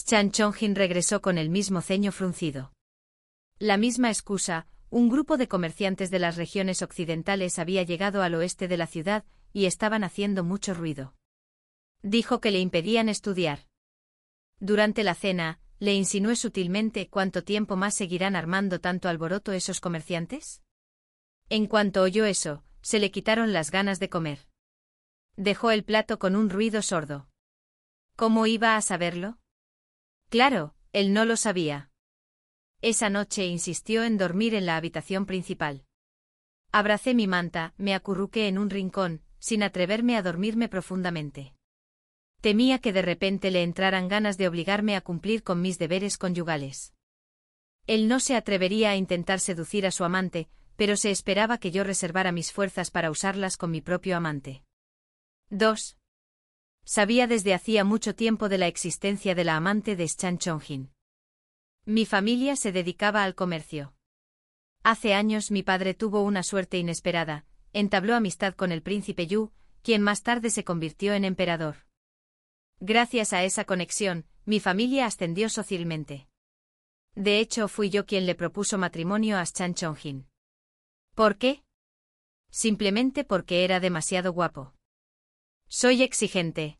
Chan Chongjin regresó con el mismo ceño fruncido. La misma excusa, un grupo de comerciantes de las regiones occidentales había llegado al oeste de la ciudad y estaban haciendo mucho ruido. Dijo que le impedían estudiar. Durante la cena, le insinué sutilmente cuánto tiempo más seguirán armando tanto alboroto esos comerciantes. En cuanto oyó eso, se le quitaron las ganas de comer. Dejó el plato con un ruido sordo. ¿Cómo iba a saberlo? Claro, él no lo sabía. Esa noche insistió en dormir en la habitación principal. Abracé mi manta, me acurruqué en un rincón, sin atreverme a dormirme profundamente. Temía que de repente le entraran ganas de obligarme a cumplir con mis deberes conyugales. Él no se atrevería a intentar seducir a su amante, pero se esperaba que yo reservara mis fuerzas para usarlas con mi propio amante. 2. Sabía desde hacía mucho tiempo de la existencia de la amante de Chan Chongjin. Mi familia se dedicaba al comercio. Hace años mi padre tuvo una suerte inesperada, entabló amistad con el príncipe Yu, quien más tarde se convirtió en emperador. Gracias a esa conexión, mi familia ascendió socialmente. De hecho, fui yo quien le propuso matrimonio a Chan Chongjin. ¿Por qué? Simplemente porque era demasiado guapo. Soy exigente.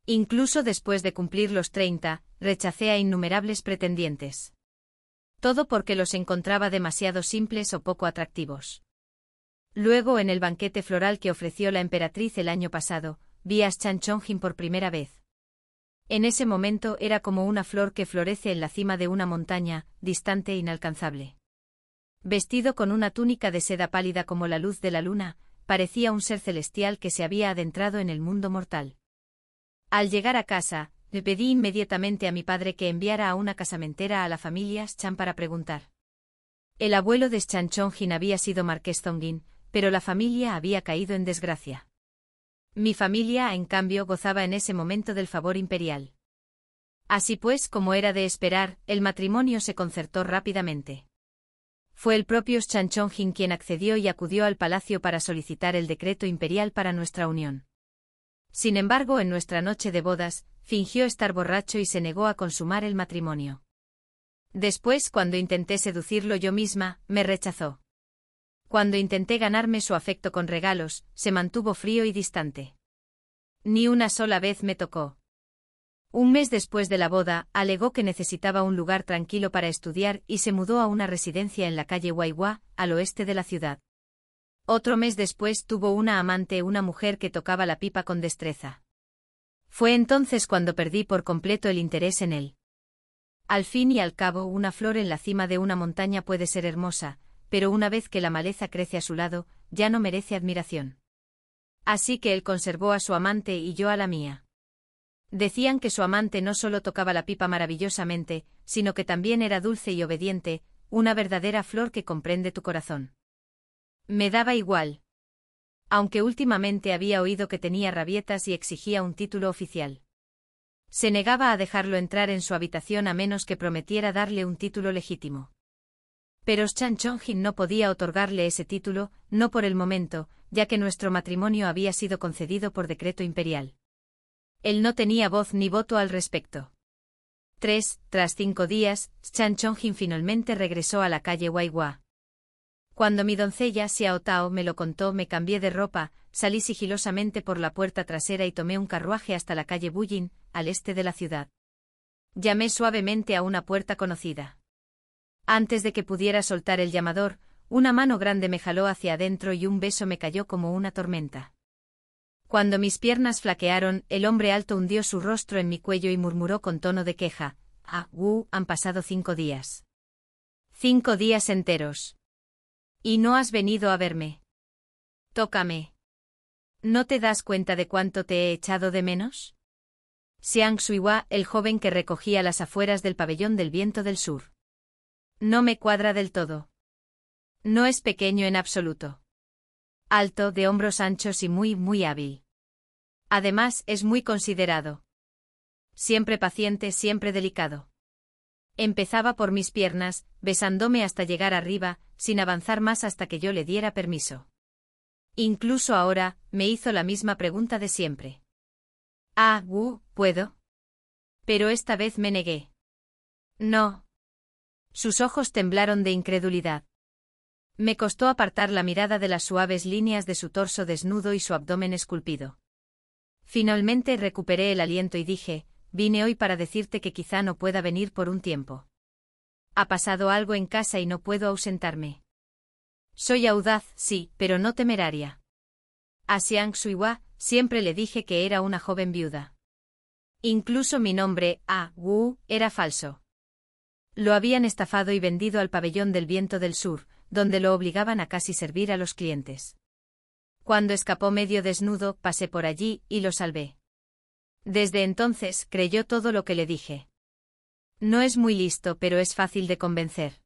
Incluso después de cumplir los 30, rechacé a innumerables pretendientes. Todo porque los encontraba demasiado simples o poco atractivos. Luego, en el banquete floral que ofreció la emperatriz el año pasado, vi a Chan Chongjin por primera vez. En ese momento era como una flor que florece en la cima de una montaña, distante e inalcanzable. Vestido con una túnica de seda pálida como la luz de la luna, parecía un ser celestial que se había adentrado en el mundo mortal. Al llegar a casa, le pedí inmediatamente a mi padre que enviara a una casamentera a la familia Chan para preguntar. El abuelo de Chan Chongjin había sido marqués Zongjin, pero la familia había caído en desgracia. Mi familia, en cambio, gozaba en ese momento del favor imperial. Así pues, como era de esperar, el matrimonio se concertó rápidamente. Fue el propio Chan Chongjin quien accedió y acudió al palacio para solicitar el decreto imperial para nuestra unión. Sin embargo, en nuestra noche de bodas, fingió estar borracho y se negó a consumar el matrimonio. Después, cuando intenté seducirlo yo misma, me rechazó. Cuando intenté ganarme su afecto con regalos, se mantuvo frío y distante. Ni una sola vez me tocó. Un mes después de la boda, alegó que necesitaba un lugar tranquilo para estudiar y se mudó a una residencia en la calle Waihua, al oeste de la ciudad. Otro mes después tuvo una amante, una mujer que tocaba la pipa con destreza. Fue entonces cuando perdí por completo el interés en él. Al fin y al cabo, una flor en la cima de una montaña puede ser hermosa, pero una vez que la maleza crece a su lado, ya no merece admiración. Así que él conservó a su amante y yo a la mía. Decían que su amante no solo tocaba la pipa maravillosamente, sino que también era dulce y obediente, una verdadera flor que comprende tu corazón. Me daba igual. Aunque últimamente había oído que tenía rabietas y exigía un título oficial. Se negaba a dejarlo entrar en su habitación a menos que prometiera darle un título legítimo. Pero Chan Chongjin no podía otorgarle ese título, no por el momento, ya que nuestro matrimonio había sido concedido por decreto imperial. Él no tenía voz ni voto al respecto. Tras 5 días, Chan Chongjin finalmente regresó a la calle Waihua. Cuando mi doncella Xiao Tao me lo contó, me cambié de ropa, salí sigilosamente por la puerta trasera y tomé un carruaje hasta la calle Buyin, al este de la ciudad. Llamé suavemente a una puerta conocida. Antes de que pudiera soltar el llamador, una mano grande me jaló hacia adentro y un beso me cayó como una tormenta. Cuando mis piernas flaquearon, el hombre alto hundió su rostro en mi cuello y murmuró con tono de queja: han pasado 5 días. 5 días enteros. ¿Y no has venido a verme? Tócame. ¿No te das cuenta de cuánto te he echado de menos? Xiang Suihua, el joven que recogía las afueras del pabellón del viento del sur. No me cuadra del todo. No es pequeño en absoluto. Alto, de hombros anchos y muy hábil. Además, es muy considerado. Siempre paciente, siempre delicado. Empezaba por mis piernas, besándome hasta llegar arriba, sin avanzar más hasta que yo le diera permiso. Incluso ahora, me hizo la misma pregunta de siempre. ¿Puedo? Pero esta vez me negué. No. Sus ojos temblaron de incredulidad. Me costó apartar la mirada de las suaves líneas de su torso desnudo y su abdomen esculpido. Finalmente recuperé el aliento y dije, vine hoy para decirte que quizá no pueda venir por un tiempo. Ha pasado algo en casa y no puedo ausentarme. Soy audaz, sí, pero no temeraria. A Xiang Suihua siempre le dije que era una joven viuda. Incluso mi nombre, Wu, era falso. Lo habían estafado y vendido al pabellón del Viento del Sur, donde lo obligaban a casi servir a los clientes. Cuando escapó medio desnudo, pasé por allí y lo salvé. Desde entonces creyó todo lo que le dije. No es muy listo, pero es fácil de convencer.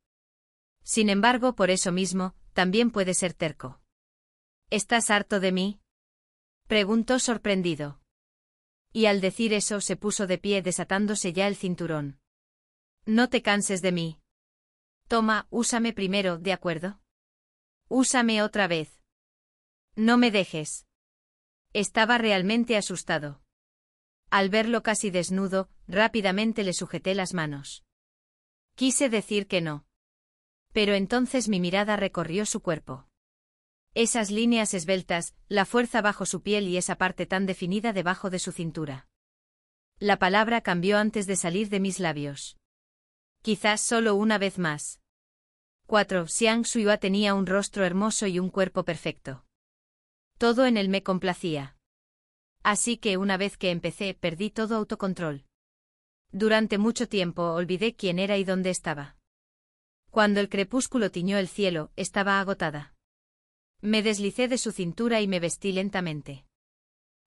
Sin embargo, por eso mismo, también puede ser terco. ¿Estás harto de mí?, preguntó sorprendido. Y al decir eso se puso de pie desatándose ya el cinturón. No te canses de mí. Toma, úsame primero, ¿de acuerdo? Úsame otra vez. No me dejes. Estaba realmente asustado. Al verlo casi desnudo, rápidamente le sujeté las manos. Quise decir que no. Pero entonces mi mirada recorrió su cuerpo. Esas líneas esbeltas, la fuerza bajo su piel y esa parte tan definida debajo de su cintura. La palabra cambió antes de salir de mis labios. Quizás solo una vez más. 4. Xiang Suihua tenía un rostro hermoso y un cuerpo perfecto. Todo en él me complacía. Así que una vez que empecé, perdí todo autocontrol. Durante mucho tiempo olvidé quién era y dónde estaba. Cuando el crepúsculo tiñó el cielo, estaba agotada. Me deslicé de su cintura y me vestí lentamente.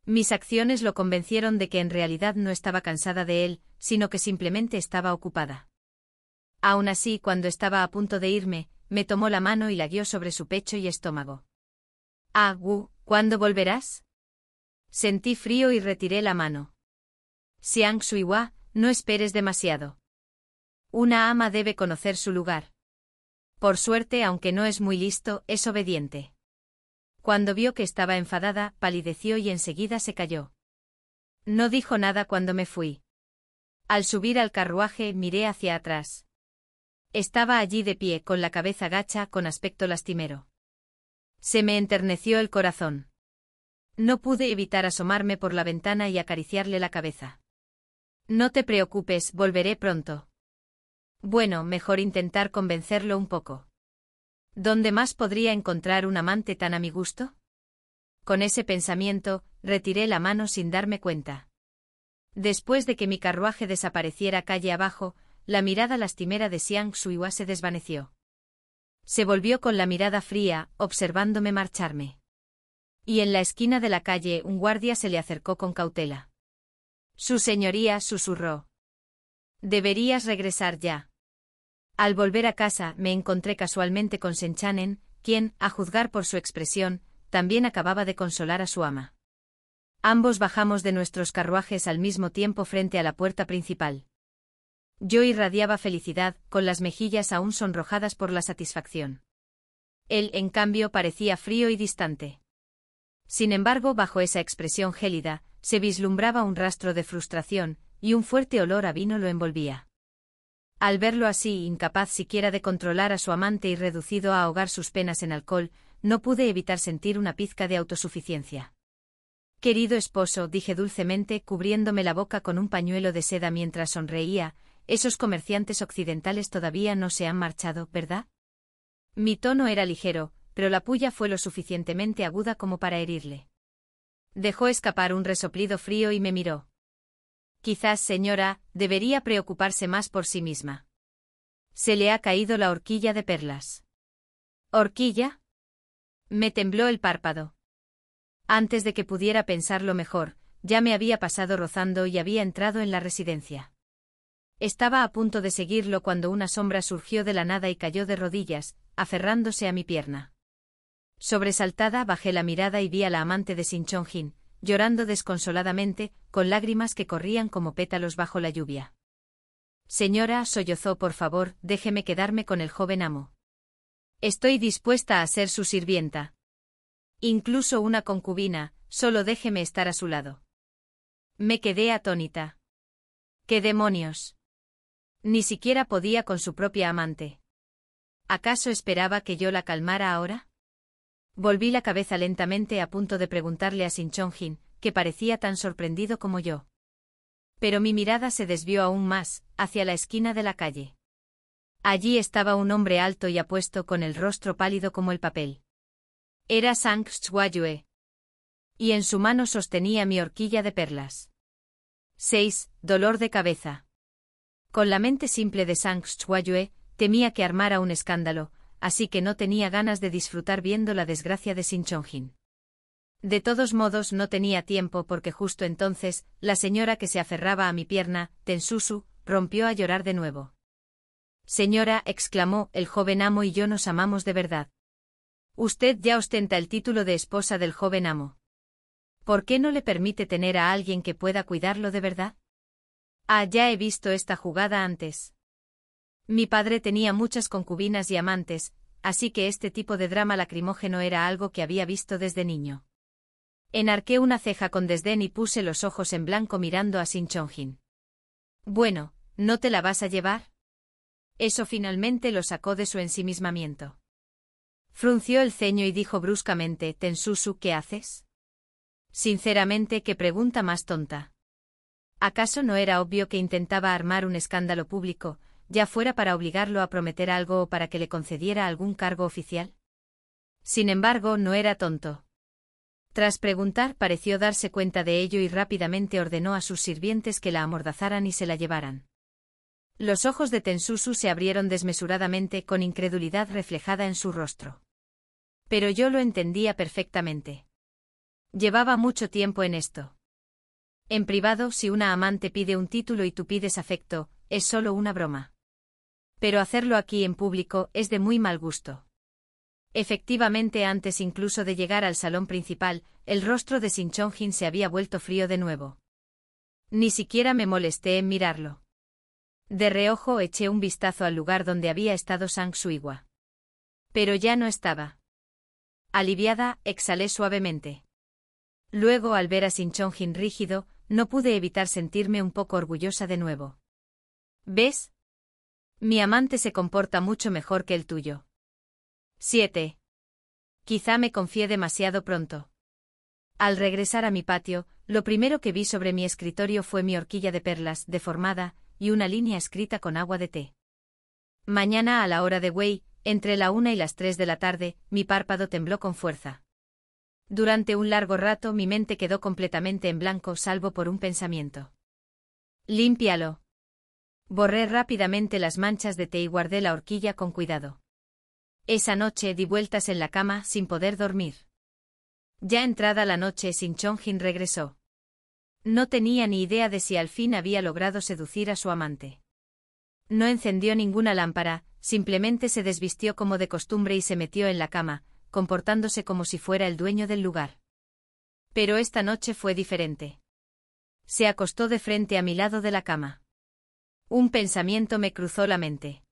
Mis acciones lo convencieron de que en realidad no estaba cansada de él, sino que simplemente estaba ocupada. Aún así, cuando estaba a punto de irme, me tomó la mano y la guió sobre su pecho y estómago. Wu, ¿cuándo volverás? Sentí frío y retiré la mano. Xiang Suihua, no esperes demasiado. Una ama debe conocer su lugar. Por suerte, aunque no es muy listo, es obediente. Cuando vio que estaba enfadada, palideció y enseguida se calló. No dijo nada cuando me fui. Al subir al carruaje, miré hacia atrás. Estaba allí de pie, con la cabeza gacha, con aspecto lastimero. Se me enterneció el corazón. No pude evitar asomarme por la ventana y acariciarle la cabeza. No te preocupes, volveré pronto. Bueno, mejor intentar convencerlo un poco. ¿Dónde más podría encontrar un amante tan a mi gusto? Con ese pensamiento, retiré la mano sin darme cuenta. Después de que mi carruaje desapareciera calle abajo, la mirada lastimera de Xiang Suihua se desvaneció. Se volvió con la mirada fría, observándome marcharme. Y en la esquina de la calle un guardia se le acercó con cautela. Su señoría, susurró. Deberías regresar ya. Al volver a casa me encontré casualmente con Shen Chanen, quien, a juzgar por su expresión, también acababa de consolar a su ama. Ambos bajamos de nuestros carruajes al mismo tiempo frente a la puerta principal. Yo irradiaba felicidad, con las mejillas aún sonrojadas por la satisfacción. Él, en cambio, parecía frío y distante. Sin embargo, bajo esa expresión gélida, se vislumbraba un rastro de frustración, y un fuerte olor a vino lo envolvía. Al verlo así, incapaz siquiera de controlar a su amante y reducido a ahogar sus penas en alcohol, no pude evitar sentir una pizca de autosuficiencia. Querido esposo, dije dulcemente, cubriéndome la boca con un pañuelo de seda mientras sonreía, esos comerciantes occidentales todavía no se han marchado, ¿verdad? Mi tono era ligero, pero la puya fue lo suficientemente aguda como para herirle. Dejó escapar un resoplido frío y me miró. Quizás, señora, debería preocuparse más por sí misma. Se le ha caído la horquilla de perlas. ¿Horquilla? Me tembló el párpado. Antes de que pudiera pensarlo mejor, ya me había pasado rozando y había entrado en la residencia. Estaba a punto de seguirlo cuando una sombra surgió de la nada y cayó de rodillas, aferrándose a mi pierna. Sobresaltada, bajé la mirada y vi a la amante de Shin Chongjin, llorando desconsoladamente, con lágrimas que corrían como pétalos bajo la lluvia. Señora, sollozó, por favor, déjeme quedarme con el joven amo. Estoy dispuesta a ser su sirvienta. Incluso una concubina, solo déjeme estar a su lado. Me quedé atónita. ¿Qué demonios? Ni siquiera podía con su propia amante. ¿Acaso esperaba que yo la calmara ahora? Volví la cabeza lentamente a punto de preguntarle a Shin Chong-jin, que parecía tan sorprendido como yo. Pero mi mirada se desvió aún más, hacia la esquina de la calle. Allí estaba un hombre alto y apuesto con el rostro pálido como el papel. Era Sang Chua-yue. Y en su mano sostenía mi horquilla de perlas. 6. Dolor de cabeza. Con la mente simple de Sang Chua-yue, temía que armara un escándalo, así que no tenía ganas de disfrutar viendo la desgracia de Shin Chong-jin. De todos modos no tenía tiempo porque justo entonces, la señora que se aferraba a mi pierna, Tensusu, rompió a llorar de nuevo. Señora, exclamó, el joven amo y yo nos amamos de verdad. Usted ya ostenta el título de esposa del joven amo. ¿Por qué no le permite tener a alguien que pueda cuidarlo de verdad? Ah, ya he visto esta jugada antes. Mi padre tenía muchas concubinas y amantes, así que este tipo de drama lacrimógeno era algo que había visto desde niño. Enarqué una ceja con desdén y puse los ojos en blanco mirando a Shin Chong-jin. Bueno, ¿no te la vas a llevar? Eso finalmente lo sacó de su ensimismamiento. Frunció el ceño y dijo bruscamente, Tensusu, ¿qué haces? Sinceramente, qué pregunta más tonta. ¿Acaso no era obvio que intentaba armar un escándalo público, ya fuera para obligarlo a prometer algo o para que le concediera algún cargo oficial? Sin embargo, no era tonto. Tras preguntar, pareció darse cuenta de ello y rápidamente ordenó a sus sirvientes que la amordazaran y se la llevaran. Los ojos de Tensusu se abrieron desmesuradamente con incredulidad reflejada en su rostro. Pero yo lo entendía perfectamente. Llevaba mucho tiempo en esto. En privado, si una amante pide un título y tú pides afecto, es solo una broma. Pero hacerlo aquí en público es de muy mal gusto. Efectivamente, antes incluso de llegar al salón principal, el rostro de Shin Chong-jin se había vuelto frío de nuevo. Ni siquiera me molesté en mirarlo. De reojo eché un vistazo al lugar donde había estado Sang Suigua. Pero ya no estaba. Aliviada, exhalé suavemente. Luego, al ver a Shin Chong-jin rígido, no pude evitar sentirme un poco orgullosa de nuevo. ¿Ves? Mi amante se comporta mucho mejor que el tuyo. 7. Quizá me confié demasiado pronto. Al regresar a mi patio, lo primero que vi sobre mi escritorio fue mi horquilla de perlas, deformada, y una línea escrita con agua de té. Mañana a la hora de Wei, entre la 1 y las 3 de la tarde, mi párpado tembló con fuerza. Durante un largo rato mi mente quedó completamente en blanco salvo por un pensamiento. Límpialo. Borré rápidamente las manchas de té y guardé la horquilla con cuidado. Esa noche di vueltas en la cama sin poder dormir. Ya entrada la noche, Shin Chong-jin regresó. No tenía ni idea de si al fin había logrado seducir a su amante. No encendió ninguna lámpara, simplemente se desvistió como de costumbre y se metió en la cama, comportándose como si fuera el dueño del lugar. Pero esta noche fue diferente. Se acostó de frente a mi lado de la cama. Un pensamiento me cruzó la mente.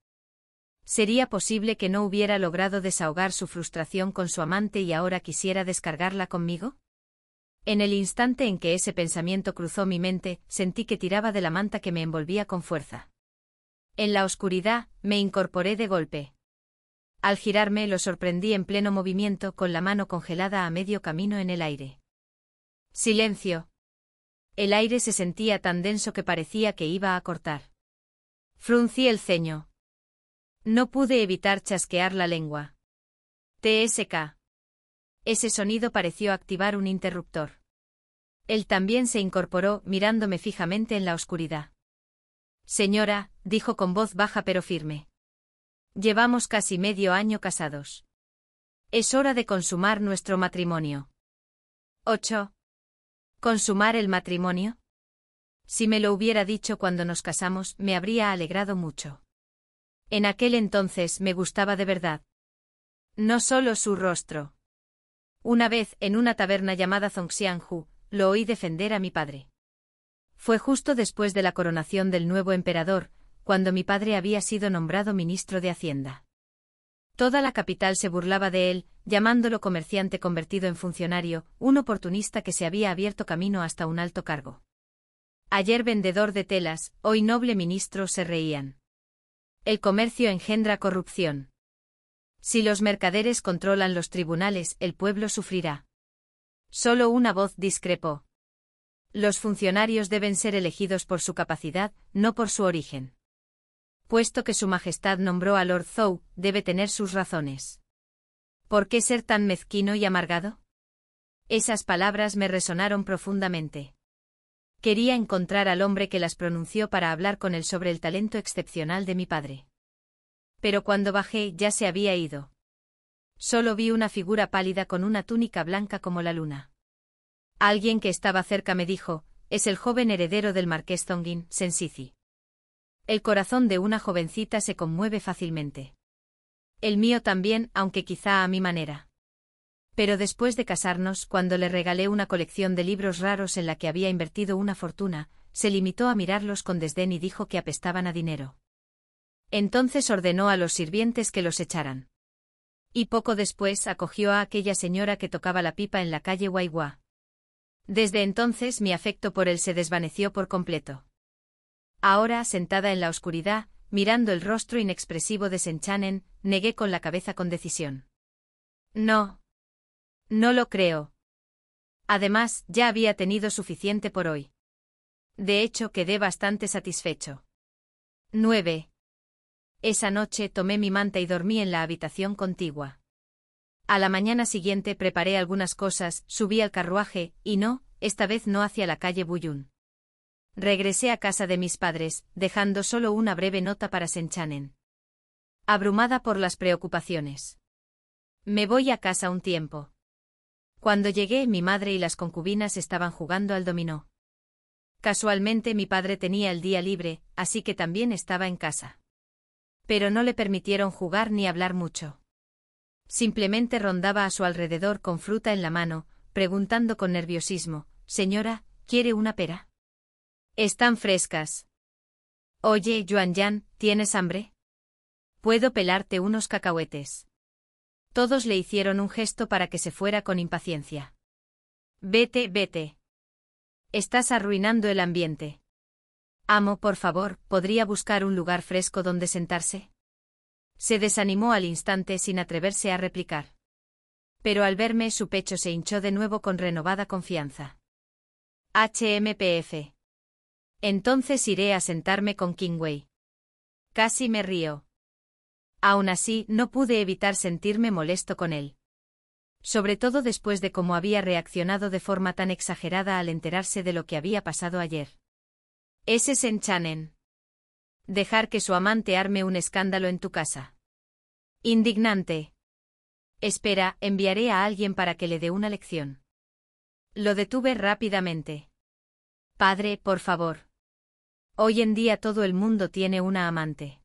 ¿Sería posible que no hubiera logrado desahogar su frustración con su amante y ahora quisiera descargarla conmigo? En el instante en que ese pensamiento cruzó mi mente, sentí que tiraba de la manta que me envolvía con fuerza. En la oscuridad, me incorporé de golpe. Al girarme, lo sorprendí en pleno movimiento con la mano congelada a medio camino en el aire. Silencio. El aire se sentía tan denso que parecía que iba a cortar. Fruncí el ceño. No pude evitar chasquear la lengua. TSK. Ese sonido pareció activar un interruptor. Él también se incorporó, mirándome fijamente en la oscuridad. Señora, dijo con voz baja pero firme. Llevamos casi medio año casados. Es hora de consumar nuestro matrimonio. 8. ¿Consumar el matrimonio? Si me lo hubiera dicho cuando nos casamos, me habría alegrado mucho. En aquel entonces me gustaba de verdad. No solo su rostro. Una vez, en una taberna llamada Zhongxianhu, lo oí defender a mi padre. Fue justo después de la coronación del nuevo emperador, cuando mi padre había sido nombrado ministro de Hacienda. Toda la capital se burlaba de él, llamándolo comerciante convertido en funcionario, un oportunista que se había abierto camino hasta un alto cargo. Ayer vendedor de telas, hoy noble ministro, se reían. El comercio engendra corrupción. Si los mercaderes controlan los tribunales, el pueblo sufrirá. Solo una voz discrepó. Los funcionarios deben ser elegidos por su capacidad, no por su origen. Puesto que Su Majestad nombró a Lord Zhou, debe tener sus razones. ¿Por qué ser tan mezquino y amargado? Esas palabras me resonaron profundamente. Quería encontrar al hombre que las pronunció para hablar con él sobre el talento excepcional de mi padre. Pero cuando bajé ya se había ido. Solo vi una figura pálida con una túnica blanca como la luna. Alguien que estaba cerca me dijo, es el joven heredero del marqués Zongin, Sensici. El corazón de una jovencita se conmueve fácilmente. El mío también, aunque quizá a mi manera. Pero después de casarnos, cuando le regalé una colección de libros raros en la que había invertido una fortuna, se limitó a mirarlos con desdén y dijo que apestaban a dinero. Entonces ordenó a los sirvientes que los echaran. Y poco después acogió a aquella señora que tocaba la pipa en la calle Huaihua. Desde entonces mi afecto por él se desvaneció por completo. Ahora, sentada en la oscuridad, mirando el rostro inexpresivo de Shen Chanen, negué con la cabeza con decisión. No. No lo creo. Además, ya había tenido suficiente por hoy. De hecho, quedé bastante satisfecho. 9. Esa noche tomé mi manta y dormí en la habitación contigua. A la mañana siguiente preparé algunas cosas, subí al carruaje, y no, esta vez no hacia la calle Buyun. Regresé a casa de mis padres, dejando solo una breve nota para Shen Chanen. Abrumada por las preocupaciones. Me voy a casa un tiempo. Cuando llegué, mi madre y las concubinas estaban jugando al dominó. Casualmente mi padre tenía el día libre, así que también estaba en casa. Pero no le permitieron jugar ni hablar mucho. Simplemente rondaba a su alrededor con fruta en la mano, preguntando con nerviosismo, «Señora, ¿quiere una pera? Están frescas». «Oye, Yuanyan, ¿tienes hambre? Puedo pelarte unos cacahuetes». Todos le hicieron un gesto para que se fuera con impaciencia. «Vete, vete. Estás arruinando el ambiente». «Amo, por favor, ¿podría buscar un lugar fresco donde sentarse?». Se desanimó al instante sin atreverse a replicar. Pero al verme su pecho se hinchó de nuevo con renovada confianza. HMPF. Entonces iré a sentarme con Qingwei. Casi me río. Aún así, no pude evitar sentirme molesto con él. Sobre todo después de cómo había reaccionado de forma tan exagerada al enterarse de lo que había pasado ayer. Ese Shen Chanen. Dejar que su amante arme un escándalo en tu casa. Indignante. Espera, enviaré a alguien para que le dé una lección. Lo detuve rápidamente. Padre, por favor. Hoy en día todo el mundo tiene una amante.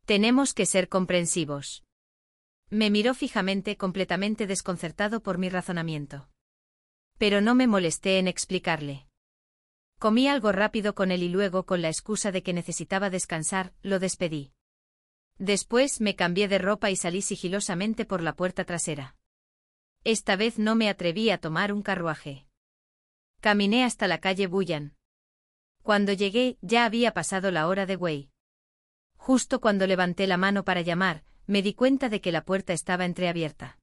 Tenemos que ser comprensivos. Me miró fijamente, completamente desconcertado por mi razonamiento. Pero no me molesté en explicarle. Comí algo rápido con él y luego, con la excusa de que necesitaba descansar, lo despedí. Después me cambié de ropa y salí sigilosamente por la puerta trasera. Esta vez no me atreví a tomar un carruaje. Caminé hasta la calle Buyan. Cuando llegué, ya había pasado la hora de Wei. Justo cuando levanté la mano para llamar, me di cuenta de que la puerta estaba entreabierta.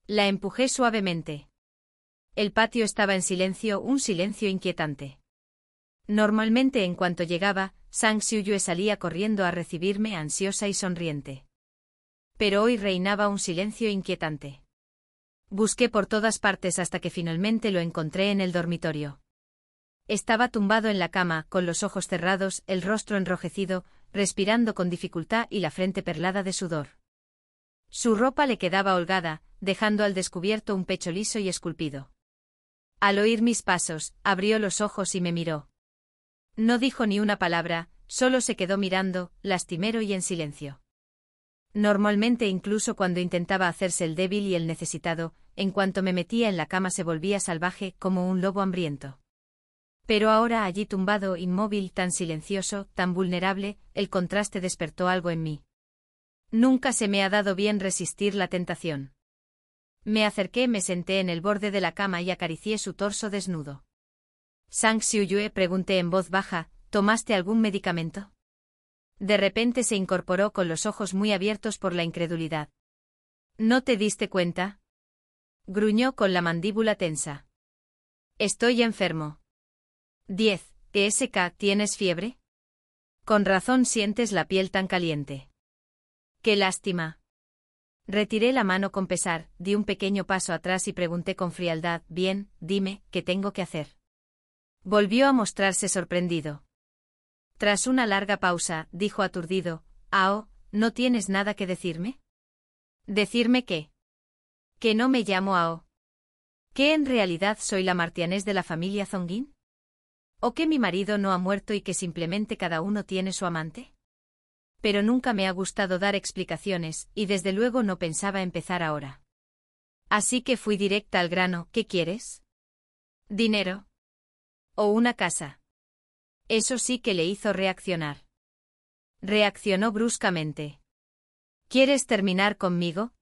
La empujé suavemente. El patio estaba en silencio, un silencio inquietante. Normalmente en cuanto llegaba, Zhang Xiuyue salía corriendo a recibirme ansiosa y sonriente. Pero hoy reinaba un silencio inquietante. Busqué por todas partes hasta que finalmente lo encontré en el dormitorio. Estaba tumbado en la cama, con los ojos cerrados, el rostro enrojecido, respirando con dificultad y la frente perlada de sudor. Su ropa le quedaba holgada, dejando al descubierto un pecho liso y esculpido. Al oír mis pasos, abrió los ojos y me miró. No dijo ni una palabra, solo se quedó mirando, lastimero y en silencio. Normalmente, incluso cuando intentaba hacerse el débil y el necesitado, en cuanto me metía en la cama se volvía salvaje como un lobo hambriento. Pero ahora, allí tumbado, inmóvil, tan silencioso, tan vulnerable, el contraste despertó algo en mí. Nunca se me ha dado bien resistir la tentación. Me acerqué, me senté en el borde de la cama y acaricié su torso desnudo. Sang Xiuyue, pregunté en voz baja, ¿tomaste algún medicamento? De repente se incorporó con los ojos muy abiertos por la incredulidad. ¿No te diste cuenta? Gruñó con la mandíbula tensa. Estoy enfermo. 10. ESK, ¿tienes fiebre? Con razón sientes la piel tan caliente. ¡Qué lástima! Retiré la mano con pesar, di un pequeño paso atrás y pregunté con frialdad, bien, dime, ¿qué tengo que hacer? Volvió a mostrarse sorprendido. Tras una larga pausa, dijo aturdido, «Ao, ¿no tienes nada que decirme?» ¿Decirme qué? ¿Que no me llamo Ao? ¿Que en realidad soy la martianés de la familia Zonguin? ¿O que mi marido no ha muerto y que simplemente cada uno tiene su amante? Pero nunca me ha gustado dar explicaciones, y desde luego no pensaba empezar ahora. Así que fui directa al grano, ¿qué quieres? ¿Dinero? ¿O una casa? Eso sí que le hizo reaccionar. Reaccionó bruscamente. ¿Quieres terminar conmigo?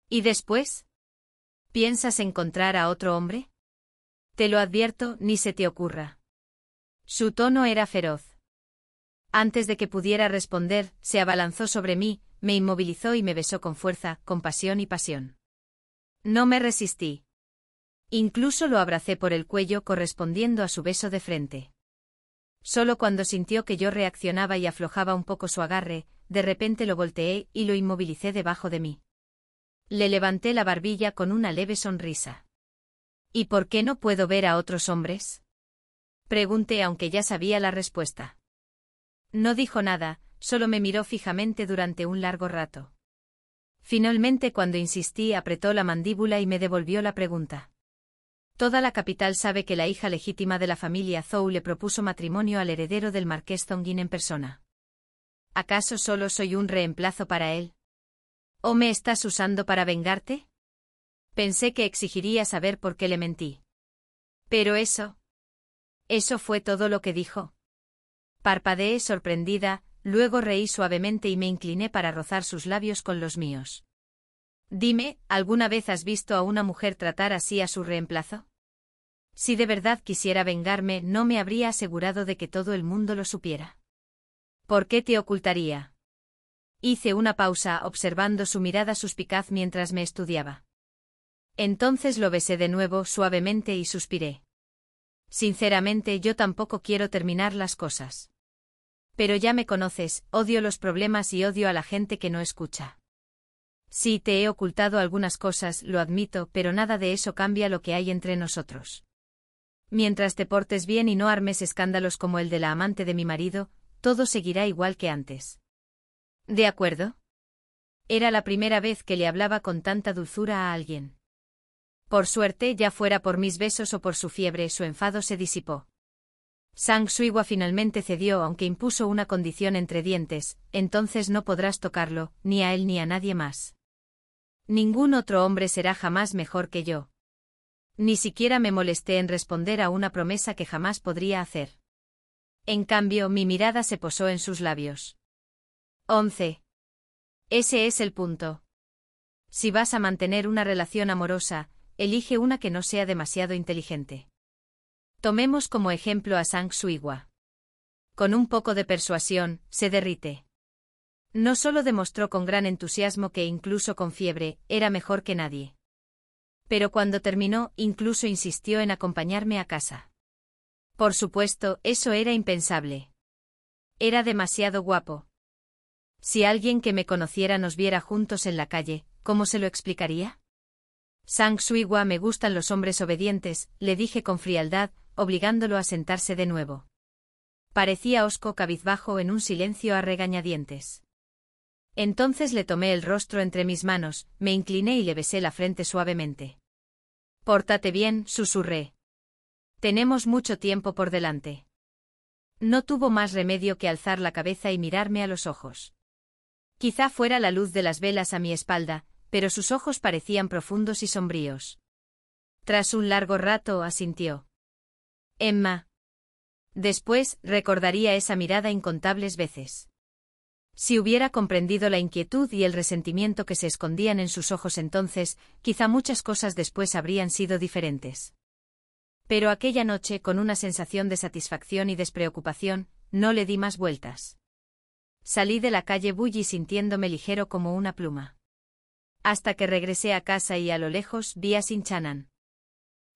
¿Y después? ¿Piensas encontrar a otro hombre? Te lo advierto, ni se te ocurra. Su tono era feroz. Antes de que pudiera responder, se abalanzó sobre mí, me inmovilizó y me besó con fuerza, con pasión y pasión. No me resistí. Incluso lo abracé por el cuello correspondiendo a su beso de frente. Solo cuando sintió que yo reaccionaba y aflojaba un poco su agarre, de repente lo volteé y lo inmovilicé debajo de mí. Le levanté la barbilla con una leve sonrisa. ¿Y por qué no puedo ver a otros hombres? Pregunté aunque ya sabía la respuesta. No dijo nada, solo me miró fijamente durante un largo rato. Finalmente, cuando insistí, apretó la mandíbula y me devolvió la pregunta. Toda la capital sabe que la hija legítima de la familia Zhou le propuso matrimonio al heredero del marqués Zonguin en persona. ¿Acaso solo soy un reemplazo para él? ¿O me estás usando para vengarte? Pensé que exigiría saber por qué le mentí. Pero eso fue todo lo que dijo. Parpadeé sorprendida, luego reí suavemente y me incliné para rozar sus labios con los míos. Dime, ¿alguna vez has visto a una mujer tratar así a su reemplazo? Si de verdad quisiera vengarme, no me habría asegurado de que todo el mundo lo supiera. ¿Por qué te ocultaría? Hice una pausa, observando su mirada suspicaz mientras me estudiaba. Entonces lo besé de nuevo, suavemente, y suspiré. Sinceramente, yo tampoco quiero terminar las cosas. Pero ya me conoces, odio los problemas y odio a la gente que no escucha. Sí, te he ocultado algunas cosas, lo admito, pero nada de eso cambia lo que hay entre nosotros. Mientras te portes bien y no armes escándalos como el de la amante de mi marido, todo seguirá igual que antes. ¿De acuerdo? Era la primera vez que le hablaba con tanta dulzura a alguien. Por suerte, ya fuera por mis besos o por su fiebre, su enfado se disipó. Sang Suigua finalmente cedió, aunque impuso una condición entre dientes: entonces no podrás tocarlo, ni a él ni a nadie más. Ningún otro hombre será jamás mejor que yo. Ni siquiera me molesté en responder a una promesa que jamás podría hacer. En cambio, mi mirada se posó en sus labios. 11. Ese es el punto. Si vas a mantener una relación amorosa, elige una que no sea demasiado inteligente. Tomemos como ejemplo a Sang Suigua. Con un poco de persuasión, se derrite. No solo demostró con gran entusiasmo que incluso con fiebre, era mejor que nadie. Pero cuando terminó, incluso insistió en acompañarme a casa. Por supuesto, eso era impensable. Era demasiado guapo. Si alguien que me conociera nos viera juntos en la calle, ¿cómo se lo explicaría? Sang Suigua, me gustan los hombres obedientes, le dije con frialdad, obligándolo a sentarse de nuevo. Parecía hosco, cabizbajo, en un silencio a regañadientes. Entonces le tomé el rostro entre mis manos, me incliné y le besé la frente suavemente. «Pórtate bien», susurré. «Tenemos mucho tiempo por delante». No tuvo más remedio que alzar la cabeza y mirarme a los ojos. Quizá fuera la luz de las velas a mi espalda, pero sus ojos parecían profundos y sombríos. Tras un largo rato asintió. «Emma». Después, recordaría esa mirada incontables veces. Si hubiera comprendido la inquietud y el resentimiento que se escondían en sus ojos entonces, quizá muchas cosas después habrían sido diferentes. Pero aquella noche, con una sensación de satisfacción y despreocupación, no le di más vueltas. Salí de la calle Bulli sintiéndome ligero como una pluma. Hasta que regresé a casa y a lo lejos vi a Sinchanan.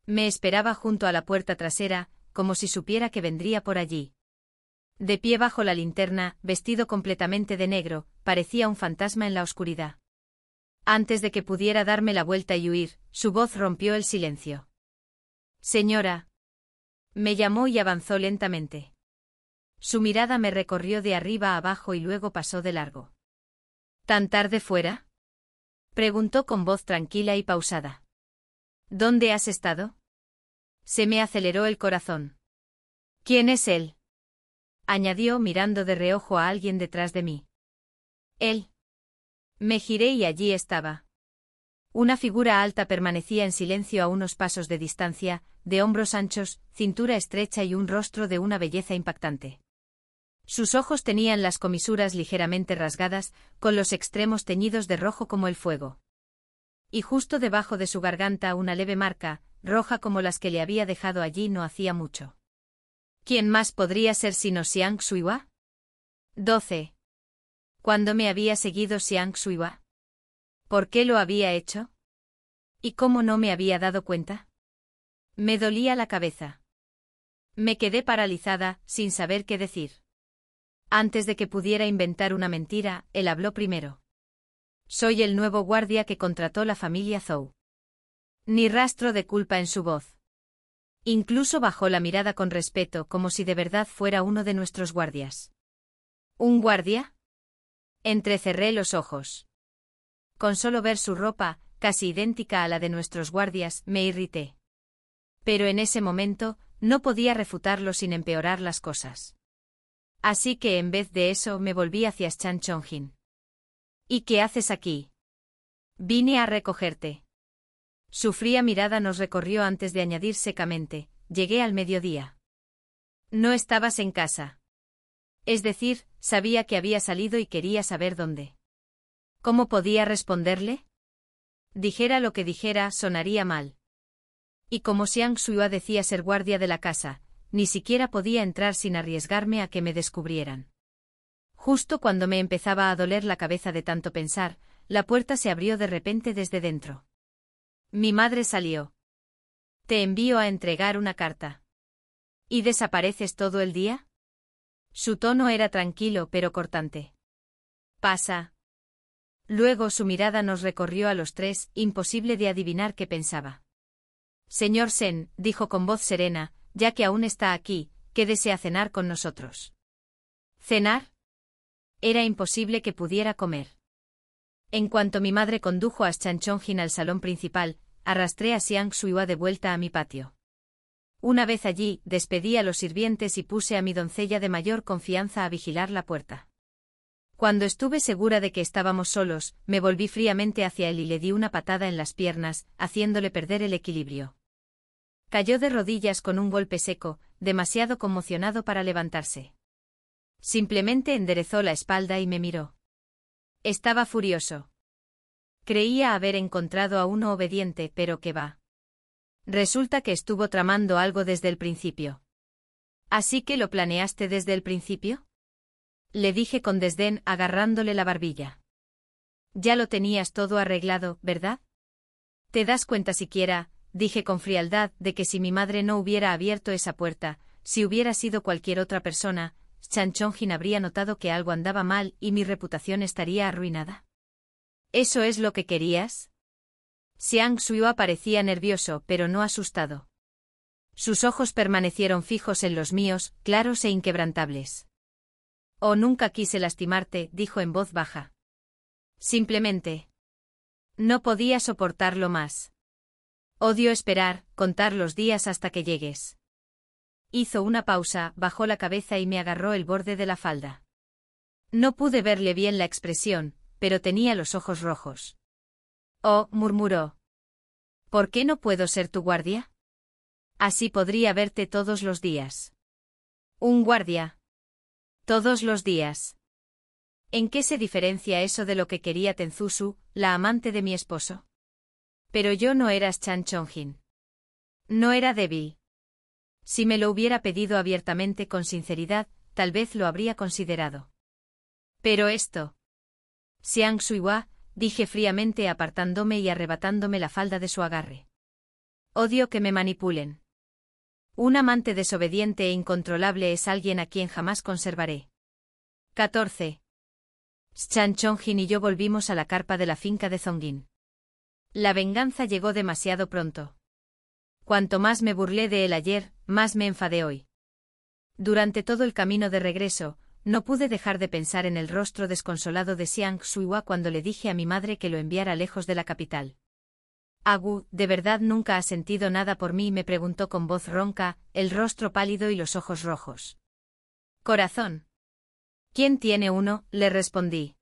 Me esperaba junto a la puerta trasera, como si supiera que vendría por allí. De pie bajo la linterna, vestido completamente de negro, parecía un fantasma en la oscuridad. Antes de que pudiera darme la vuelta y huir, su voz rompió el silencio. «Señora». Me llamó y avanzó lentamente. Su mirada me recorrió de arriba a abajo y luego pasó de largo. «¿Tan tarde fuera?», preguntó con voz tranquila y pausada. «¿Dónde has estado?». Se me aceleró el corazón. «¿Quién es él?», añadió mirando de reojo a alguien detrás de mí. «Él». Me giré y allí estaba. Una figura alta permanecía en silencio a unos pasos de distancia, de hombros anchos, cintura estrecha y un rostro de una belleza impactante. Sus ojos tenían las comisuras ligeramente rasgadas, con los extremos teñidos de rojo como el fuego. Y justo debajo de su garganta una leve marca, roja como las que le había dejado allí no hacía mucho. ¿Quién más podría ser sino Xiang Shuiwa? 12. ¿Cuándo me había seguido Xiang Shuiwa? ¿Por qué lo había hecho? ¿Y cómo no me había dado cuenta? Me dolía la cabeza. Me quedé paralizada, sin saber qué decir. Antes de que pudiera inventar una mentira, él habló primero. «Soy el nuevo guardia que contrató la familia Zhou». Ni rastro de culpa en su voz. Incluso bajó la mirada con respeto, como si de verdad fuera uno de nuestros guardias. ¿Un guardia? Entrecerré los ojos. Con solo ver su ropa, casi idéntica a la de nuestros guardias, me irrité. Pero en ese momento, no podía refutarlo sin empeorar las cosas. Así que en vez de eso me volví hacia Chan Chongjin. «¿Y qué haces aquí?». «Vine a recogerte». Su fría mirada nos recorrió antes de añadir secamente: «Llegué al mediodía». «No estabas en casa». Es decir, sabía que había salido y quería saber dónde. ¿Cómo podía responderle? Dijera lo que dijera, sonaría mal. Y como Xiang Shuiwa decía ser guardia de la casa, ni siquiera podía entrar sin arriesgarme a que me descubrieran. Justo cuando me empezaba a doler la cabeza de tanto pensar, la puerta se abrió de repente desde dentro. Mi madre salió. «Te envío a entregar una carta». «¿Y desapareces todo el día?». Su tono era tranquilo pero cortante. «Pasa». Luego su mirada nos recorrió a los tres, imposible de adivinar qué pensaba. «Señor Sen», dijo con voz serena, «ya que aún está aquí, quédese a cenar con nosotros». ¿Cenar? Era imposible que pudiera comer. En cuanto mi madre condujo a Chan Chongjin al salón principal, arrastré a Xiang Shuiwa de vuelta a mi patio. Una vez allí, despedí a los sirvientes y puse a mi doncella de mayor confianza a vigilar la puerta. Cuando estuve segura de que estábamos solos, me volví fríamente hacia él y le di una patada en las piernas, haciéndole perder el equilibrio. Cayó de rodillas con un golpe seco, demasiado conmocionado para levantarse. Simplemente enderezó la espalda y me miró. Estaba furioso. Creía haber encontrado a uno obediente, pero qué va. Resulta que estuvo tramando algo desde el principio. ¿Así que lo planeaste desde el principio?, le dije con desdén, agarrándole la barbilla. Ya lo tenías todo arreglado, ¿verdad? ¿Te das cuenta siquiera, dije con frialdad, de que si mi madre no hubiera abierto esa puerta, si hubiera sido cualquier otra persona, Chan Chongjin habría notado que algo andaba mal y mi reputación estaría arruinada? ¿Eso es lo que querías? Xiang Shuiwa parecía nervioso, pero no asustado. Sus ojos permanecieron fijos en los míos, claros e inquebrantables. «Oh, nunca quise lastimarte», dijo en voz baja. Simplemente no podía soportarlo más. Odio esperar, contar los días hasta que llegues. Hizo una pausa, bajó la cabeza y me agarró el borde de la falda. No pude verle bien la expresión, pero tenía los ojos rojos. «Oh», murmuró. «¿Por qué no puedo ser tu guardia? Así podría verte todos los días». «¿Un guardia? Todos los días? ¿En qué se diferencia eso de lo que quería Tenzusu, la amante de mi esposo? Pero yo no era Chan Chongjin. No era débil. Si me lo hubiera pedido abiertamente con sinceridad, tal vez lo habría considerado. Pero esto. Xiang Suihua, dije fríamente apartándome y arrebatándome la falda de su agarre. Odio que me manipulen. Un amante desobediente e incontrolable es alguien a quien jamás conservaré. 14. Chan Chongjin y yo volvimos a la carpa de la finca de Zongjin. La venganza llegó demasiado pronto. Cuanto más me burlé de él ayer, más me enfadé hoy. Durante todo el camino de regreso, no pude dejar de pensar en el rostro desconsolado de Xiang Suihua cuando le dije a mi madre que lo enviara lejos de la capital. Agu, ¿de verdad nunca has sentido nada por mí?, me preguntó con voz ronca, el rostro pálido y los ojos rojos. Corazón. ¿Quién tiene uno?, le respondí.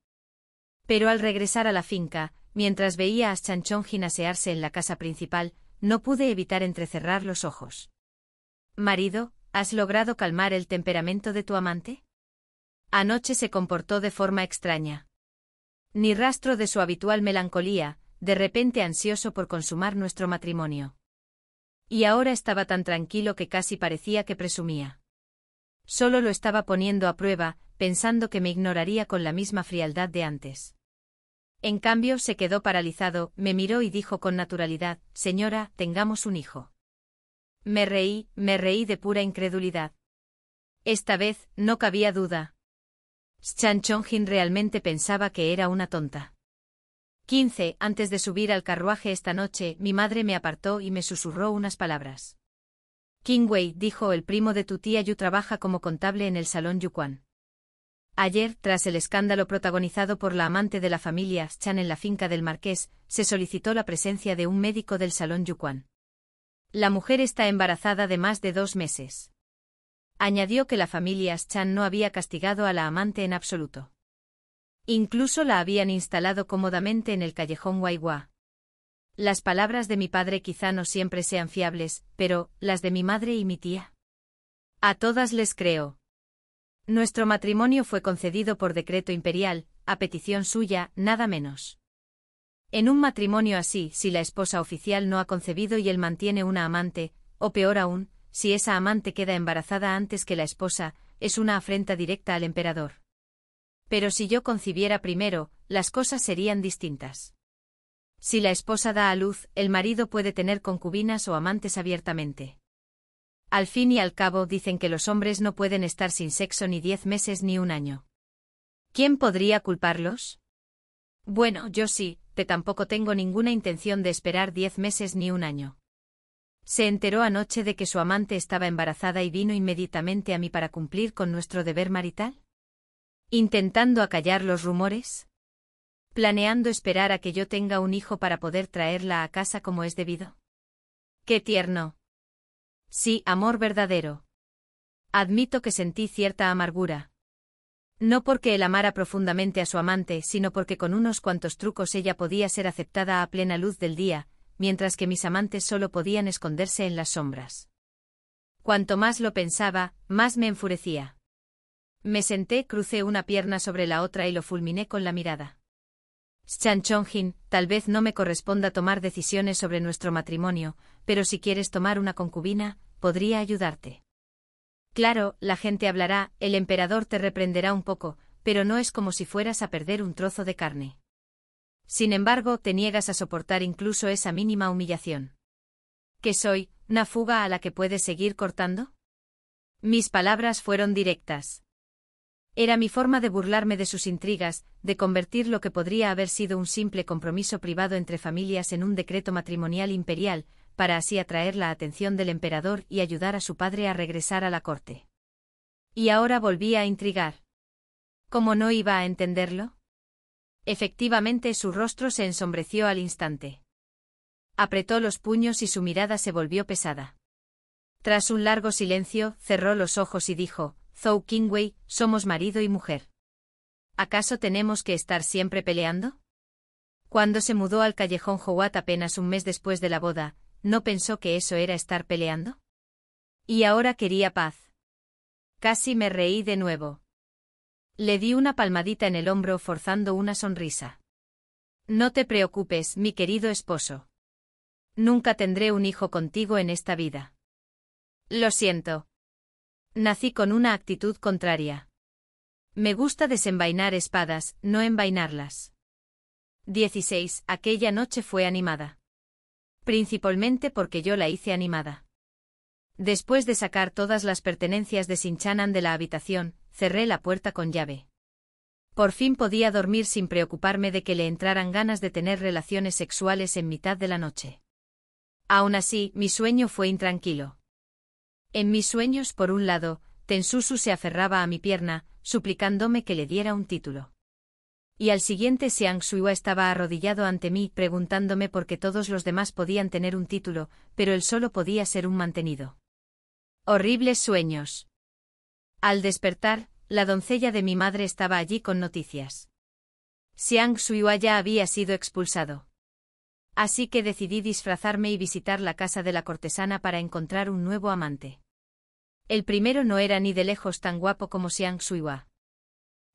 Pero al regresar a la finca, mientras veía a Chan Chongjin asearse en la casa principal, no pude evitar entrecerrar los ojos. Marido, ¿has logrado calmar el temperamento de tu amante? Anoche se comportó de forma extraña. Ni rastro de su habitual melancolía, de repente ansioso por consumar nuestro matrimonio. Y ahora estaba tan tranquilo que casi parecía que presumía. Solo lo estaba poniendo a prueba, pensando que me ignoraría con la misma frialdad de antes. En cambio se quedó paralizado, me miró y dijo con naturalidad, señora, tengamos un hijo. Me reí de pura incredulidad. Esta vez, no cabía duda. Chan Chongjin realmente pensaba que era una tonta. 15. Antes de subir al carruaje esta noche, mi madre me apartó y me susurró unas palabras. Qingwei, dijo, el primo de tu tía Yu trabaja como contable en el salón Yuquan. Ayer, tras el escándalo protagonizado por la amante de la familia Chan en la finca del marqués, se solicitó la presencia de un médico del salón Yuquan. La mujer está embarazada de más de 2 meses. Añadió que la familia Chan no había castigado a la amante en absoluto. Incluso la habían instalado cómodamente en el callejón Waihua. Las palabras de mi padre quizá no siempre sean fiables, pero, las de mi madre y mi tía. A todas les creo. Nuestro matrimonio fue concedido por decreto imperial, a petición suya, nada menos. En un matrimonio así, si la esposa oficial no ha concebido y él mantiene una amante, o peor aún, si esa amante queda embarazada antes que la esposa, es una afrenta directa al emperador. Pero si yo concibiera primero, las cosas serían distintas. Si la esposa da a luz, el marido puede tener concubinas o amantes abiertamente. Al fin y al cabo dicen que los hombres no pueden estar sin sexo ni 10 meses ni un año. ¿Quién podría culparlos? Bueno, yo sí, tampoco tengo ninguna intención de esperar 10 meses ni un año. Se enteró anoche de que su amante estaba embarazada y vino inmediatamente a mí para cumplir con nuestro deber marital. ¿Intentando acallar los rumores? ¿Planeando esperar a que yo tenga un hijo para poder traerla a casa como es debido? ¡Qué tierno! Sí, amor verdadero. Admito que sentí cierta amargura. No porque él amara profundamente a su amante, sino porque con unos cuantos trucos ella podía ser aceptada a plena luz del día, mientras que mis amantes solo podían esconderse en las sombras. Cuanto más lo pensaba, más me enfurecía. Me senté, crucé una pierna sobre la otra y lo fulminé con la mirada. Chan Chongjin, tal vez no me corresponda tomar decisiones sobre nuestro matrimonio, pero si quieres tomar una concubina, podría ayudarte. Claro, la gente hablará, el emperador te reprenderá un poco, pero no es como si fueras a perder un trozo de carne. Sin embargo, te niegas a soportar incluso esa mínima humillación. ¿Qué soy, una fuga a la que puedes seguir cortando? Mis palabras fueron directas. Era mi forma de burlarme de sus intrigas, de convertir lo que podría haber sido un simple compromiso privado entre familias en un decreto matrimonial imperial, para así atraer la atención del emperador y ayudar a su padre a regresar a la corte. Y ahora volvía a intrigar. ¿Cómo no iba a entenderlo? Efectivamente, su rostro se ensombreció al instante. Apretó los puños y su mirada se volvió pesada. Tras un largo silencio, cerró los ojos y dijo, Zhou Qingwei, somos marido y mujer. ¿Acaso tenemos que estar siempre peleando? Cuando se mudó al callejón Howat apenas un mes después de la boda, ¿no pensó que eso era estar peleando? Y ahora quería paz. Casi me reí de nuevo. Le di una palmadita en el hombro forzando una sonrisa. No te preocupes, mi querido esposo. Nunca tendré un hijo contigo en esta vida. Lo siento. Nací con una actitud contraria. Me gusta desenvainar espadas, no envainarlas. 16. Aquella noche fue animada. Principalmente porque yo la hice animada. Después de sacar todas las pertenencias de Shin-Chanan de la habitación, cerré la puerta con llave. Por fin podía dormir sin preocuparme de que le entraran ganas de tener relaciones sexuales en mitad de la noche. Aún así, mi sueño fue intranquilo. En mis sueños, por un lado, Tensusu se aferraba a mi pierna, suplicándome que le diera un título. Y al siguiente Xiang Suiwa estaba arrodillado ante mí preguntándome por qué todos los demás podían tener un título, pero él solo podía ser un mantenido. Horribles sueños. Al despertar, la doncella de mi madre estaba allí con noticias. Xiang Suiwa ya había sido expulsado. Así que decidí disfrazarme y visitar la casa de la cortesana para encontrar un nuevo amante. El primero no era ni de lejos tan guapo como Xiang Suiwa.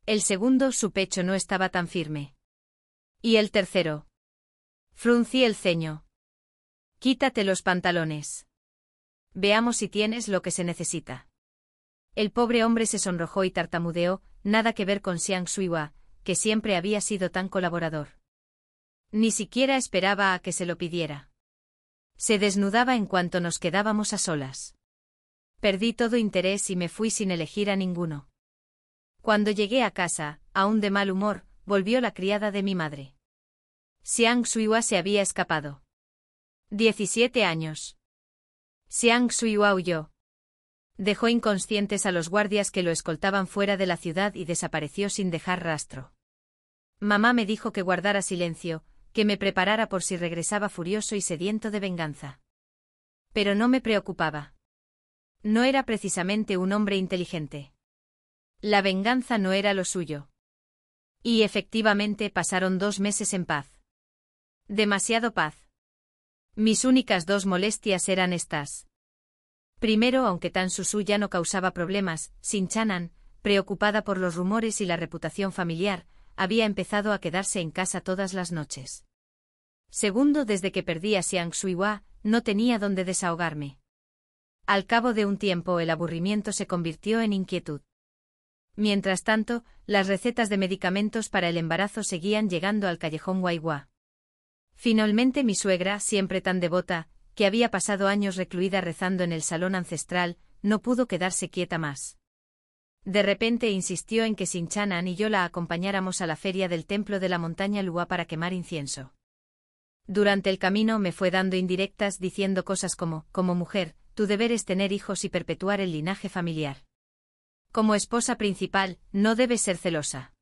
El segundo, su pecho no estaba tan firme. ¿Y el tercero? Fruncí el ceño. Quítate los pantalones. Veamos si tienes lo que se necesita. El pobre hombre se sonrojó y tartamudeó, nada que ver con Xiang Suiwa, que siempre había sido tan colaborador. Ni siquiera esperaba a que se lo pidiera. Se desnudaba en cuanto nos quedábamos a solas. Perdí todo interés y me fui sin elegir a ninguno. Cuando llegué a casa, aún de mal humor, volvió la criada de mi madre. Xiang Suiwa se había escapado. 17 años. Xiang Suiwa huyó. Dejó inconscientes a los guardias que lo escoltaban fuera de la ciudad y desapareció sin dejar rastro. Mamá me dijo que guardara silencio, que me preparara por si regresaba furioso y sediento de venganza. Pero no me preocupaba. No era precisamente un hombre inteligente. La venganza no era lo suyo. Y efectivamente pasaron 2 meses en paz. Demasiado paz. Mis únicas 2 molestias eran estas. Primero, aunque Tensusu ya no causaba problemas, Shin-Chanan, preocupada por los rumores y la reputación familiar, había empezado a quedarse en casa todas las noches. Segundo, desde que perdí a Xiang Suiwa, no tenía dónde desahogarme. Al cabo de un tiempo el aburrimiento se convirtió en inquietud. Mientras tanto, las recetas de medicamentos para el embarazo seguían llegando al callejón Waiwa. Finalmente mi suegra, siempre tan devota, que había pasado años recluida rezando en el salón ancestral, no pudo quedarse quieta más. De repente insistió en que Shin-Chanan y yo la acompañáramos a la feria del templo de la montaña Lua para quemar incienso. Durante el camino me fue dando indirectas diciendo cosas como mujer, tu deber es tener hijos y perpetuar el linaje familiar. Como esposa principal, no debes ser celosa.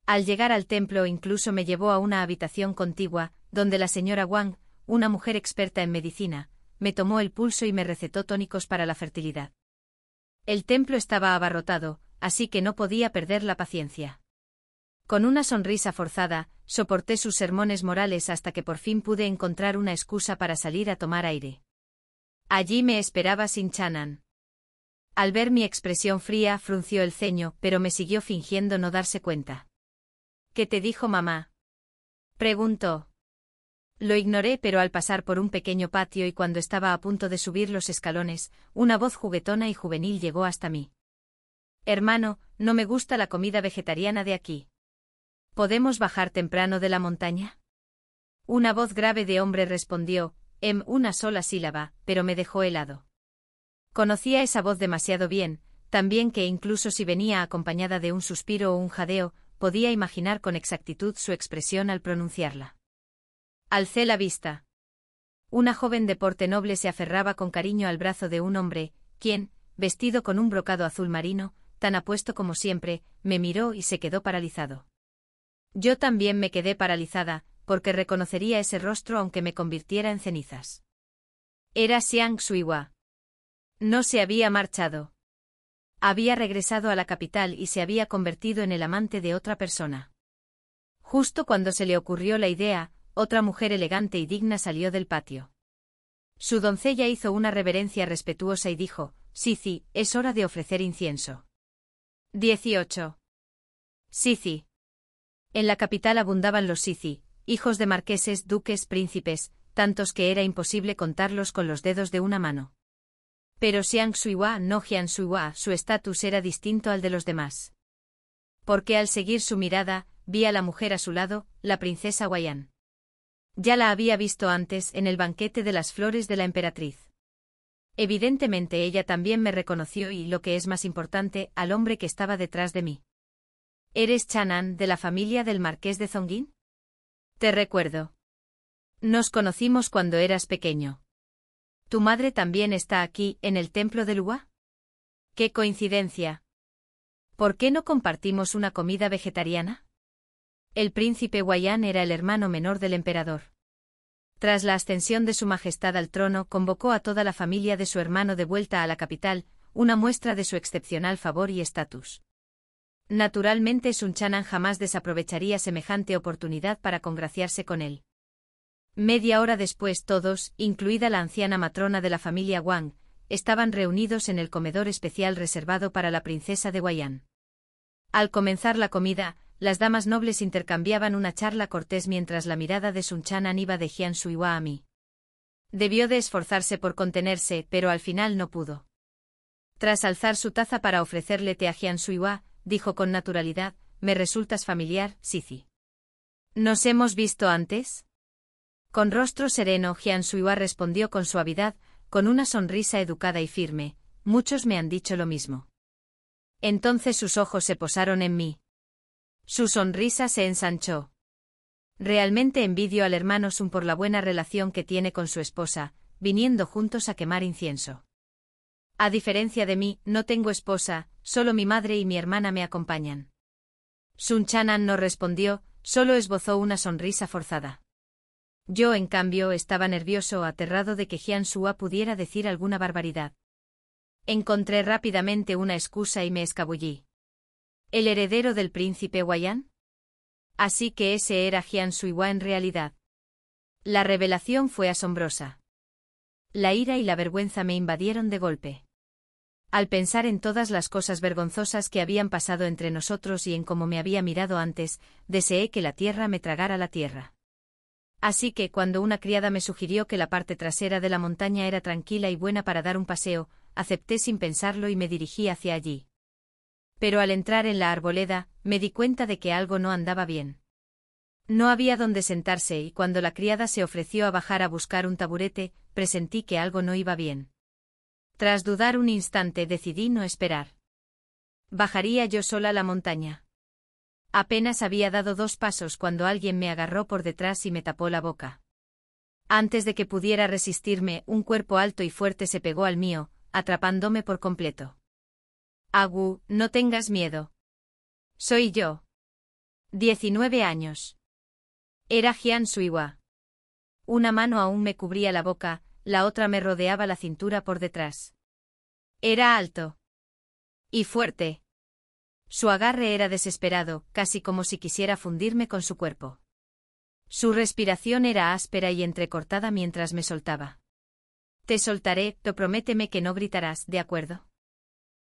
Al llegar al templo incluso me llevó a una habitación contigua, donde la señora Wang, una mujer experta en medicina, me tomó el pulso y me recetó tónicos para la fertilidad. El templo estaba abarrotado, así que no podía perder la paciencia. Con una sonrisa forzada, soporté sus sermones morales hasta que por fin pude encontrar una excusa para salir a tomar aire. Allí me esperaba Shin-Chanan. Al ver mi expresión fría, frunció el ceño, pero me siguió fingiendo no darse cuenta. ¿Qué te dijo mamá?, preguntó. Lo ignoré, pero al pasar por un pequeño patio y cuando estaba a punto de subir los escalones, una voz juguetona y juvenil llegó hasta mí. Hermano, no me gusta la comida vegetariana de aquí. ¿Podemos bajar temprano de la montaña? Una voz grave de hombre respondió, una sola sílaba, pero me dejó helado. Conocía esa voz demasiado bien, tan bien que incluso si venía acompañada de un suspiro o un jadeo, podía imaginar con exactitud su expresión al pronunciarla. Alcé la vista. Una joven de porte noble se aferraba con cariño al brazo de un hombre, quien, vestido con un brocado azul marino, tan apuesto como siempre, me miró y se quedó paralizado. Yo también me quedé paralizada, porque reconocería ese rostro aunque me convirtiera en cenizas. Era Xiang Suiwa. No se había marchado. Había regresado a la capital y se había convertido en el amante de otra persona. Justo cuando se le ocurrió la idea, otra mujer elegante y digna salió del patio. Su doncella hizo una reverencia respetuosa y dijo, Sici, es hora de ofrecer incienso. 18. Sici. En la capital abundaban los Sici, hijos de marqueses, duques, príncipes, tantos que era imposible contarlos con los dedos de una mano. Pero Xiang Shuihua no Jian Shuihua, su estatus era distinto al de los demás. Porque al seguir su mirada, vi a la mujer a su lado, la princesa Huaiyan. Ya la había visto antes en el banquete de las flores de la emperatriz. Evidentemente ella también me reconoció y, lo que es más importante, al hombre que estaba detrás de mí. ¿Eres Chanan, de la familia del marqués de Zongjin? Te recuerdo. Nos conocimos cuando eras pequeño. ¿Tu madre también está aquí, en el templo de Lua? ¡Qué coincidencia! ¿Por qué no compartimos una comida vegetariana? El príncipe Huaiyan era el hermano menor del emperador. Tras la ascensión de su majestad al trono, convocó a toda la familia de su hermano de vuelta a la capital, una muestra de su excepcional favor y estatus. Naturalmente Sun Chanan jamás desaprovecharía semejante oportunidad para congraciarse con él. Media hora después todos, incluida la anciana matrona de la familia Wang, estaban reunidos en el comedor especial reservado para la princesa de Huaiyan. Al comenzar la comida, las damas nobles intercambiaban una charla cortés mientras la mirada de Sun Chanan iba de Jian Shuihua a mí. Debió de esforzarse por contenerse, pero al final no pudo. Tras alzar su taza para ofrecerle té a Jian Shuihua, dijo con naturalidad: «Me resultas familiar, Sisi». ¿Nos hemos visto antes? Con rostro sereno, Jian Shuihua respondió con suavidad, con una sonrisa educada y firme: «Muchos me han dicho lo mismo». Entonces sus ojos se posaron en mí. Su sonrisa se ensanchó. Realmente envidio al hermano Sun por la buena relación que tiene con su esposa, viniendo juntos a quemar incienso. A diferencia de mí, no tengo esposa, solo mi madre y mi hermana me acompañan. Sun Chanan no respondió, solo esbozó una sonrisa forzada. Yo, en cambio, estaba nervioso, aterrado de que Jian Shuihua pudiera decir alguna barbaridad. Encontré rápidamente una excusa y me escabullí. ¿El heredero del príncipe Huaiyan? Así que ese era Jian Shuihua en realidad. La revelación fue asombrosa. La ira y la vergüenza me invadieron de golpe. Al pensar en todas las cosas vergonzosas que habían pasado entre nosotros y en cómo me había mirado antes, deseé que la tierra me tragara la tierra. Así que, cuando una criada me sugirió que la parte trasera de la montaña era tranquila y buena para dar un paseo, acepté sin pensarlo y me dirigí hacia allí. Pero al entrar en la arboleda, me di cuenta de que algo no andaba bien. No había donde sentarse y cuando la criada se ofreció a bajar a buscar un taburete, presentí que algo no iba bien. Tras dudar un instante decidí no esperar. ¿Bajaría yo sola la montaña? Apenas había dado 2 pasos cuando alguien me agarró por detrás y me tapó la boca. Antes de que pudiera resistirme, un cuerpo alto y fuerte se pegó al mío, atrapándome por completo. Agu, no tengas miedo. Soy yo. 19 años. Era Jian Shuihua. Una mano aún me cubría la boca, la otra me rodeaba la cintura por detrás. Era alto. Y fuerte. Su agarre era desesperado, casi como si quisiera fundirme con su cuerpo. Su respiración era áspera y entrecortada mientras me soltaba. Te soltaré, pero prométeme que no gritarás, ¿de acuerdo?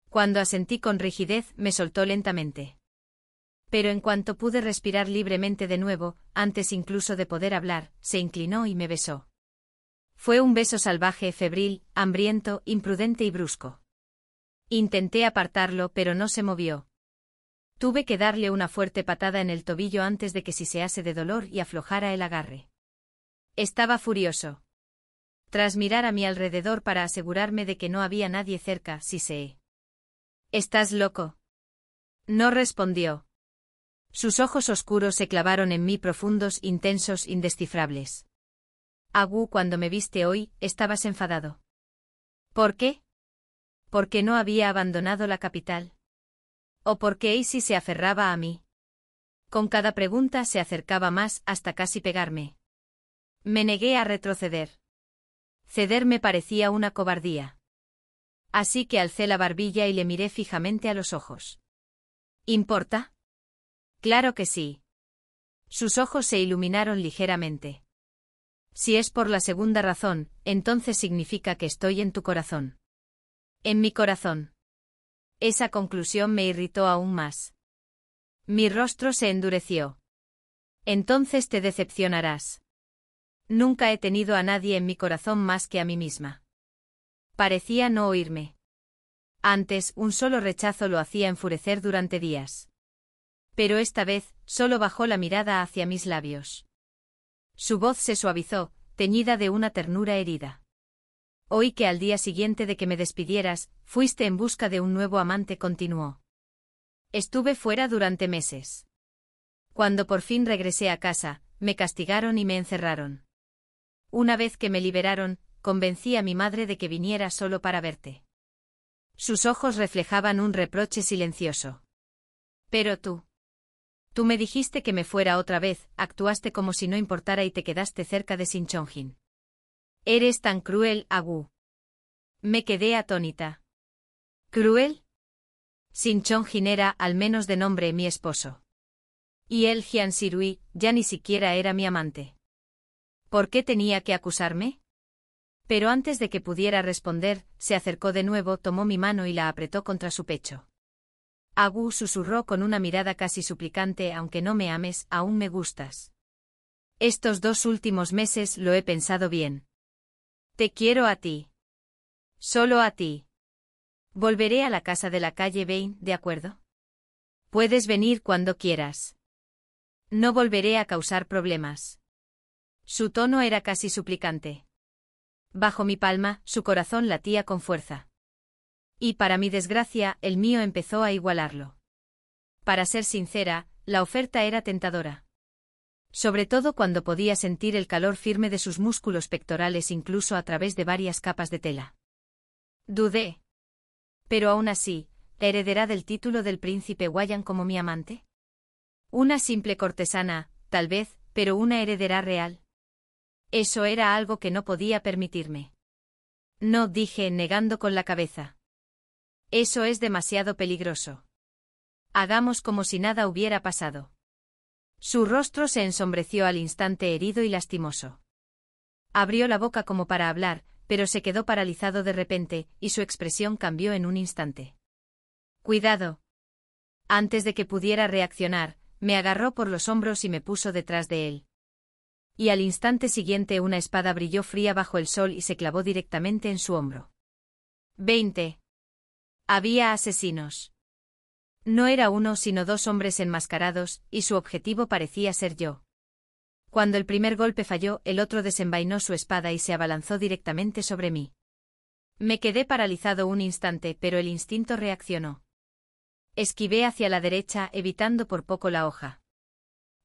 Cuando asentí con rigidez, me soltó lentamente. Pero en cuanto pude respirar libremente de nuevo, antes incluso de poder hablar, se inclinó y me besó. Fue un beso salvaje, febril, hambriento, imprudente y brusco. Intenté apartarlo, pero no se movió. Tuve que darle una fuerte patada en el tobillo antes de que sisease de dolor y aflojara el agarre. Estaba furioso. Tras mirar a mi alrededor para asegurarme de que no había nadie cerca, siseé. ¿Estás loco? No respondió. Sus ojos oscuros se clavaron en mí, profundos, intensos, indescifrables. Agu, cuando me viste hoy, estabas enfadado. ¿Por qué? ¿Porque no había abandonado la capital? ¿O porque Eisi se aferraba a mí? Con cada pregunta se acercaba más hasta casi pegarme. Me negué a retroceder. Ceder me parecía una cobardía. Así que alcé la barbilla y le miré fijamente a los ojos. ¿Importa? Claro que sí. Sus ojos se iluminaron ligeramente. Si es por la segunda razón, entonces significa que estoy en tu corazón. En mi corazón. Esa conclusión me irritó aún más. Mi rostro se endureció. Entonces te decepcionarás. Nunca he tenido a nadie en mi corazón más que a mí misma. Parecía no oírme. Antes, un solo rechazo lo hacía enfurecer durante días. Pero esta vez, solo bajó la mirada hacia mis labios. Su voz se suavizó, teñida de una ternura herida. Oí que al día siguiente de que me despidieras, fuiste en busca de un nuevo amante, continuó. Estuve fuera durante meses. Cuando por fin regresé a casa, me castigaron y me encerraron. Una vez que me liberaron, convencí a mi madre de que viniera solo para verte. Sus ojos reflejaban un reproche silencioso. Pero tú me dijiste que me fuera otra vez, actuaste como si no importara y te quedaste cerca de Sinchonjin. Eres tan cruel, Agu. Me quedé atónita. ¿Cruel? Sinchonjin era, al menos de nombre, mi esposo. Y él, Jian Sirui, ya ni siquiera era mi amante. ¿Por qué tenía que acusarme? Pero antes de que pudiera responder, se acercó de nuevo, tomó mi mano y la apretó contra su pecho. Agu, susurró con una mirada casi suplicante, aunque no me ames, aún me gustas. Estos 2 últimos meses lo he pensado bien. Te quiero a ti. Solo a ti. Volveré a la casa de la calle Bain, ¿de acuerdo? Puedes venir cuando quieras. No volveré a causar problemas. Su tono era casi suplicante. Bajo mi palma, su corazón latía con fuerza. Y para mi desgracia, el mío empezó a igualarlo. Para ser sincera, la oferta era tentadora. Sobre todo cuando podía sentir el calor firme de sus músculos pectorales incluso a través de varias capas de tela. Dudé. Pero aún así, ¿heredará del título del príncipe Wayang como mi amante? Una simple cortesana, tal vez, pero una heredera real. Eso era algo que no podía permitirme. No, dije, negando con la cabeza. Eso es demasiado peligroso. Hagamos como si nada hubiera pasado. Su rostro se ensombreció al instante, herido y lastimoso. Abrió la boca como para hablar, pero se quedó paralizado de repente, y su expresión cambió en un instante. Cuidado. Antes de que pudiera reaccionar, me agarró por los hombros y me puso detrás de él. Y al instante siguiente una espada brilló fría bajo el sol y se clavó directamente en su hombro. 20. Había asesinos. No era uno sino 2 hombres enmascarados, y su objetivo parecía ser yo. Cuando el primer golpe falló, el otro desenvainó su espada y se abalanzó directamente sobre mí. Me quedé paralizado un instante, pero el instinto reaccionó. Esquivé hacia la derecha, evitando por poco la hoja.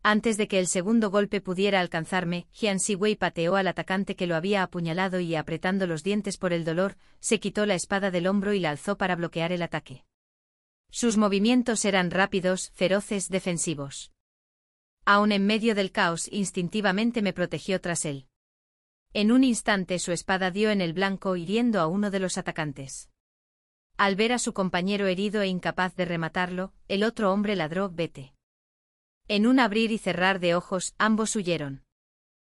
Antes de que el segundo golpe pudiera alcanzarme, Jian Siwei pateó al atacante que lo había apuñalado y, apretando los dientes por el dolor, se quitó la espada del hombro y la alzó para bloquear el ataque. Sus movimientos eran rápidos, feroces, defensivos. Aun en medio del caos, instintivamente me protegió tras él. En un instante su espada dio en el blanco, hiriendo a uno de los atacantes. Al ver a su compañero herido e incapaz de rematarlo, el otro hombre ladró: «Vete». En un abrir y cerrar de ojos, ambos huyeron.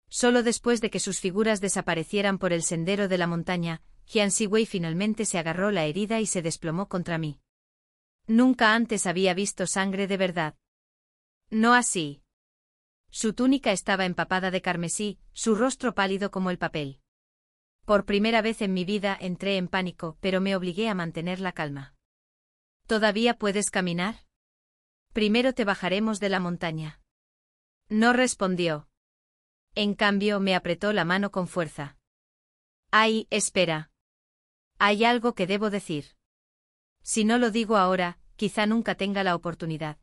Solo después de que sus figuras desaparecieran por el sendero de la montaña, Jian Siwei finalmente se agarró la herida y se desplomó contra mí. Nunca antes había visto sangre de verdad. No así. Su túnica estaba empapada de carmesí, su rostro pálido como el papel. Por primera vez en mi vida entré en pánico, pero me obligué a mantener la calma. ¿Todavía puedes caminar? Primero te bajaremos de la montaña. No respondió. En cambio, me apretó la mano con fuerza. Ay, espera. Hay algo que debo decir. Si no lo digo ahora, quizá nunca tenga la oportunidad.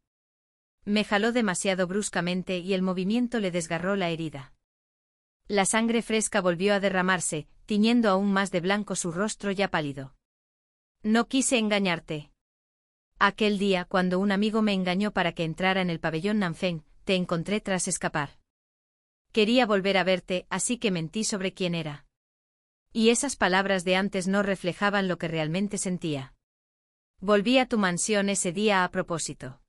Me jaló demasiado bruscamente y el movimiento le desgarró la herida. La sangre fresca volvió a derramarse, tiñendo aún más de blanco su rostro ya pálido. No quise engañarte. Aquel día, cuando un amigo me engañó para que entrara en el pabellón Nanfeng, te encontré tras escapar. Quería volver a verte, así que mentí sobre quién era. Y esas palabras de antes no reflejaban lo que realmente sentía. Volví a tu mansión ese día a propósito.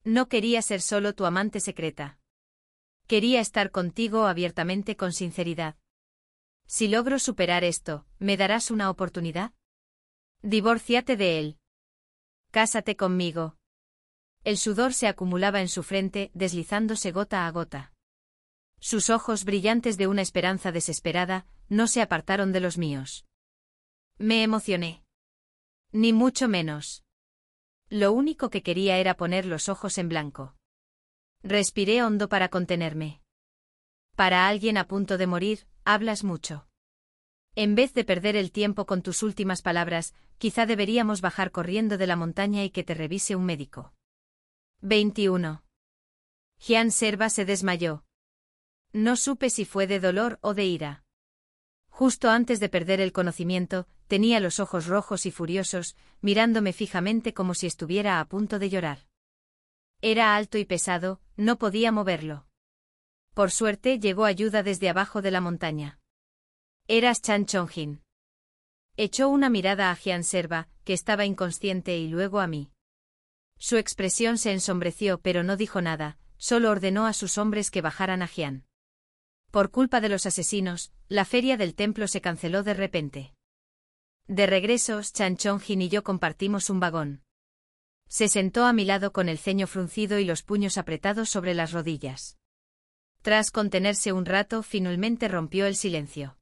No quería ser solo tu amante secreta. Quería estar contigo abiertamente, con sinceridad. Si logro superar esto, ¿me darás una oportunidad? Divórciate de él. Cásate conmigo. El sudor se acumulaba en su frente, deslizándose gota a gota. Sus ojos, brillantes de una esperanza desesperada, no se apartaron de los míos. Me emocioné. Ni mucho menos. Lo único que quería era poner los ojos en blanco. Respiré hondo para contenerme. Para alguien a punto de morir, hablas mucho. En vez de perder el tiempo con tus últimas palabras, quizá deberíamos bajar corriendo de la montaña y que te revise un médico. 21. Jian Serva se desmayó. No supe si fue de dolor o de ira. Justo antes de perder el conocimiento, tenía los ojos rojos y furiosos, mirándome fijamente como si estuviera a punto de llorar. Era alto y pesado, no podía moverlo. Por suerte llegó ayuda desde abajo de la montaña. Eras Chan Chongjin. Echó una mirada a Jian Serva, que estaba inconsciente, y luego a mí. Su expresión se ensombreció, pero no dijo nada, solo ordenó a sus hombres que bajaran a Jian. Por culpa de los asesinos, la feria del templo se canceló de repente. De regreso, Chan Chongjin y yo compartimos un vagón. Se sentó a mi lado con el ceño fruncido y los puños apretados sobre las rodillas. Tras contenerse un rato, finalmente rompió el silencio.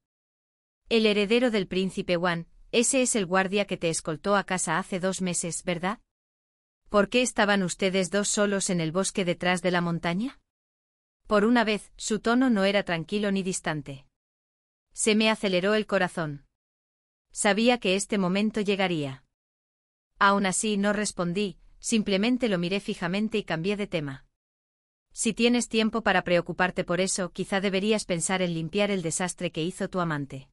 El heredero del príncipe Wan, ese es el guardia que te escoltó a casa hace 2 meses, ¿verdad? ¿Por qué estaban ustedes dos solos en el bosque detrás de la montaña? Por una vez, su tono no era tranquilo ni distante. Se me aceleró el corazón. Sabía que este momento llegaría. Aún así no respondí, simplemente lo miré fijamente y cambié de tema. Si tienes tiempo para preocuparte por eso, quizá deberías pensar en limpiar el desastre que hizo tu amante.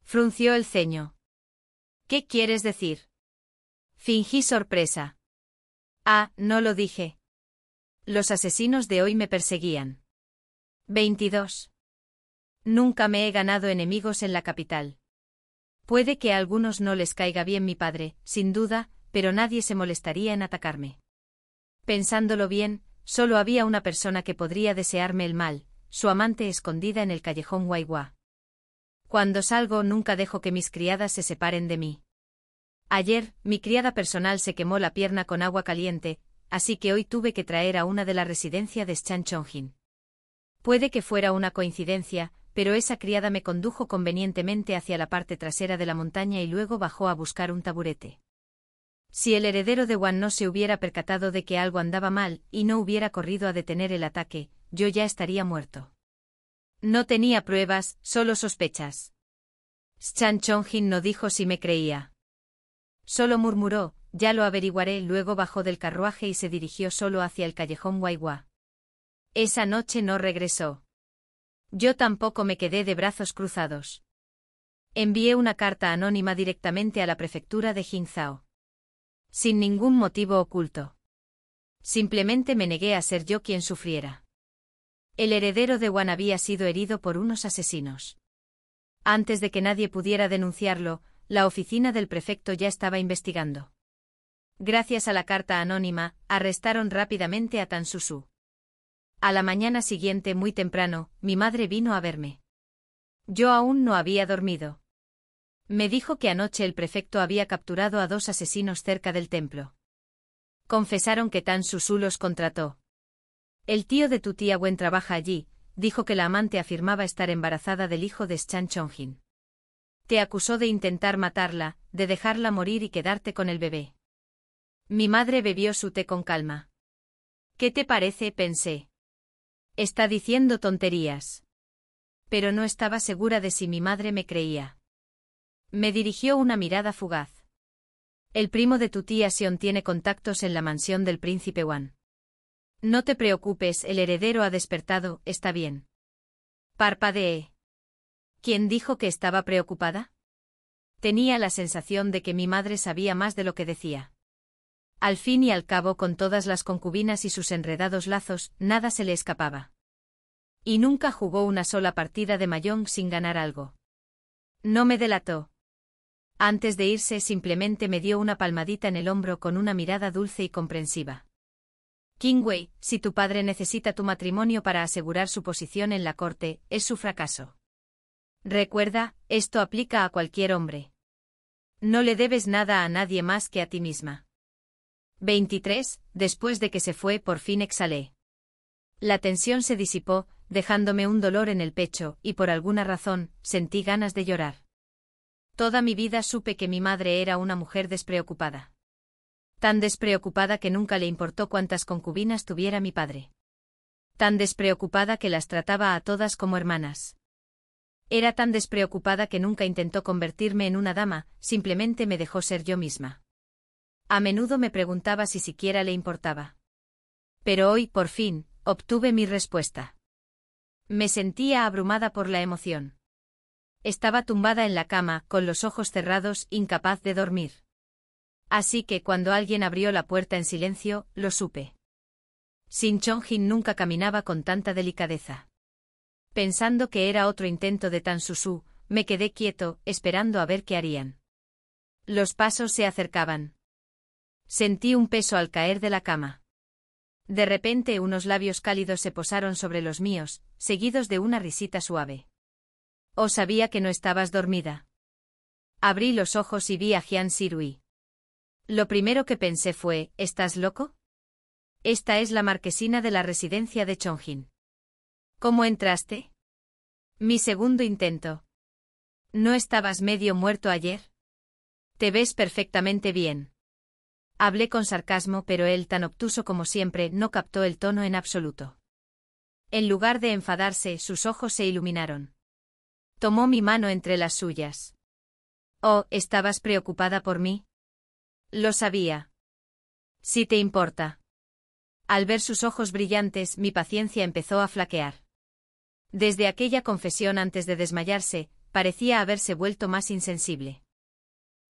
Frunció el ceño. ¿Qué quieres decir? Fingí sorpresa. No lo dije. Los asesinos de hoy me perseguían. 22. Nunca me he ganado enemigos en la capital. Puede que a algunos no les caiga bien mi padre, sin duda, pero nadie se molestaría en atacarme. Pensándolo bien, solo había una persona que podría desearme el mal, su amante escondida en el callejón Waiwa. Cuando salgo nunca dejo que mis criadas se separen de mí. Ayer, mi criada personal se quemó la pierna con agua caliente, así que hoy tuve que traer a una de la residencia de Chan Chongjin. Puede que fuera una coincidencia, pero esa criada me condujo convenientemente hacia la parte trasera de la montaña y luego bajó a buscar un taburete. Si el heredero de Wan no se hubiera percatado de que algo andaba mal y no hubiera corrido a detener el ataque, yo ya estaría muerto. No tenía pruebas, solo sospechas. Chan Chongjin no dijo si me creía. Solo murmuró, ya lo averiguaré. Luego bajó del carruaje y se dirigió solo hacia el callejón Waiwa. Esa noche no regresó. Yo tampoco me quedé de brazos cruzados. Envié una carta anónima directamente a la prefectura de Jingzhou. Sin ningún motivo oculto. Simplemente me negué a ser yo quien sufriera. El heredero de Wan había sido herido por unos asesinos. Antes de que nadie pudiera denunciarlo, la oficina del prefecto ya estaba investigando. Gracias a la carta anónima, arrestaron rápidamente a Tan Susu. A la mañana siguiente, muy temprano, mi madre vino a verme. Yo aún no había dormido. Me dijo que anoche el prefecto había capturado a 2 asesinos cerca del templo. Confesaron que Tan Susu los contrató. El tío de tu tía Wen trabaja allí, dijo que la amante afirmaba estar embarazada del hijo de Chan Chongjin. Te acusó de intentar matarla, de dejarla morir y quedarte con el bebé. Mi madre bebió su té con calma. ¿Qué te parece?, pensé. Está diciendo tonterías. Pero no estaba segura de si mi madre me creía. Me dirigió una mirada fugaz. El primo de tu tía Sion tiene contactos en la mansión del príncipe Wan. No te preocupes, el heredero ha despertado, está bien. Parpadeé. ¿Quién dijo que estaba preocupada? Tenía la sensación de que mi madre sabía más de lo que decía. Al fin y al cabo, con todas las concubinas y sus enredados lazos, nada se le escapaba. Y nunca jugó una sola partida de mahjong sin ganar algo. No me delató. Antes de irse simplemente me dio una palmadita en el hombro con una mirada dulce y comprensiva. Qingwei, si tu padre necesita tu matrimonio para asegurar su posición en la corte, es su fracaso. Recuerda, esto aplica a cualquier hombre. No le debes nada a nadie más que a ti misma. 23. Después de que se fue, por fin exhalé. La tensión se disipó, dejándome un dolor en el pecho, y por alguna razón, sentí ganas de llorar. Toda mi vida supe que mi madre era una mujer despreocupada. Tan despreocupada que nunca le importó cuántas concubinas tuviera mi padre. Tan despreocupada que las trataba a todas como hermanas. Era tan despreocupada que nunca intentó convertirme en una dama, simplemente me dejó ser yo misma. A menudo me preguntaba si siquiera le importaba. Pero hoy, por fin, obtuve mi respuesta. Me sentía abrumada por la emoción. Estaba tumbada en la cama, con los ojos cerrados, incapaz de dormir. Así que cuando alguien abrió la puerta en silencio, lo supe. Shin Chong-jin nunca caminaba con tanta delicadeza. Pensando que era otro intento de Tan Su-su, me quedé quieto, esperando a ver qué harían. Los pasos se acercaban. Sentí un peso al caer de la cama. De repente unos labios cálidos se posaron sobre los míos, seguidos de una risita suave. «Oh, sabía que no estabas dormida». Abrí los ojos y vi a Hyun Si-rui. Lo primero que pensé fue, ¿estás loco? Esta es la marquesina de la residencia de Chongjin. ¿Cómo entraste? Mi segundo intento. ¿No estabas medio muerto ayer? Te ves perfectamente bien. Hablé con sarcasmo, pero él, tan obtuso como siempre, no captó el tono en absoluto. En lugar de enfadarse, sus ojos se iluminaron. Tomó mi mano entre las suyas. «Oh, ¿estabas preocupada por mí?» Lo sabía. Si te importa. Al ver sus ojos brillantes, mi paciencia empezó a flaquear. Desde aquella confesión antes de desmayarse, parecía haberse vuelto más insensible.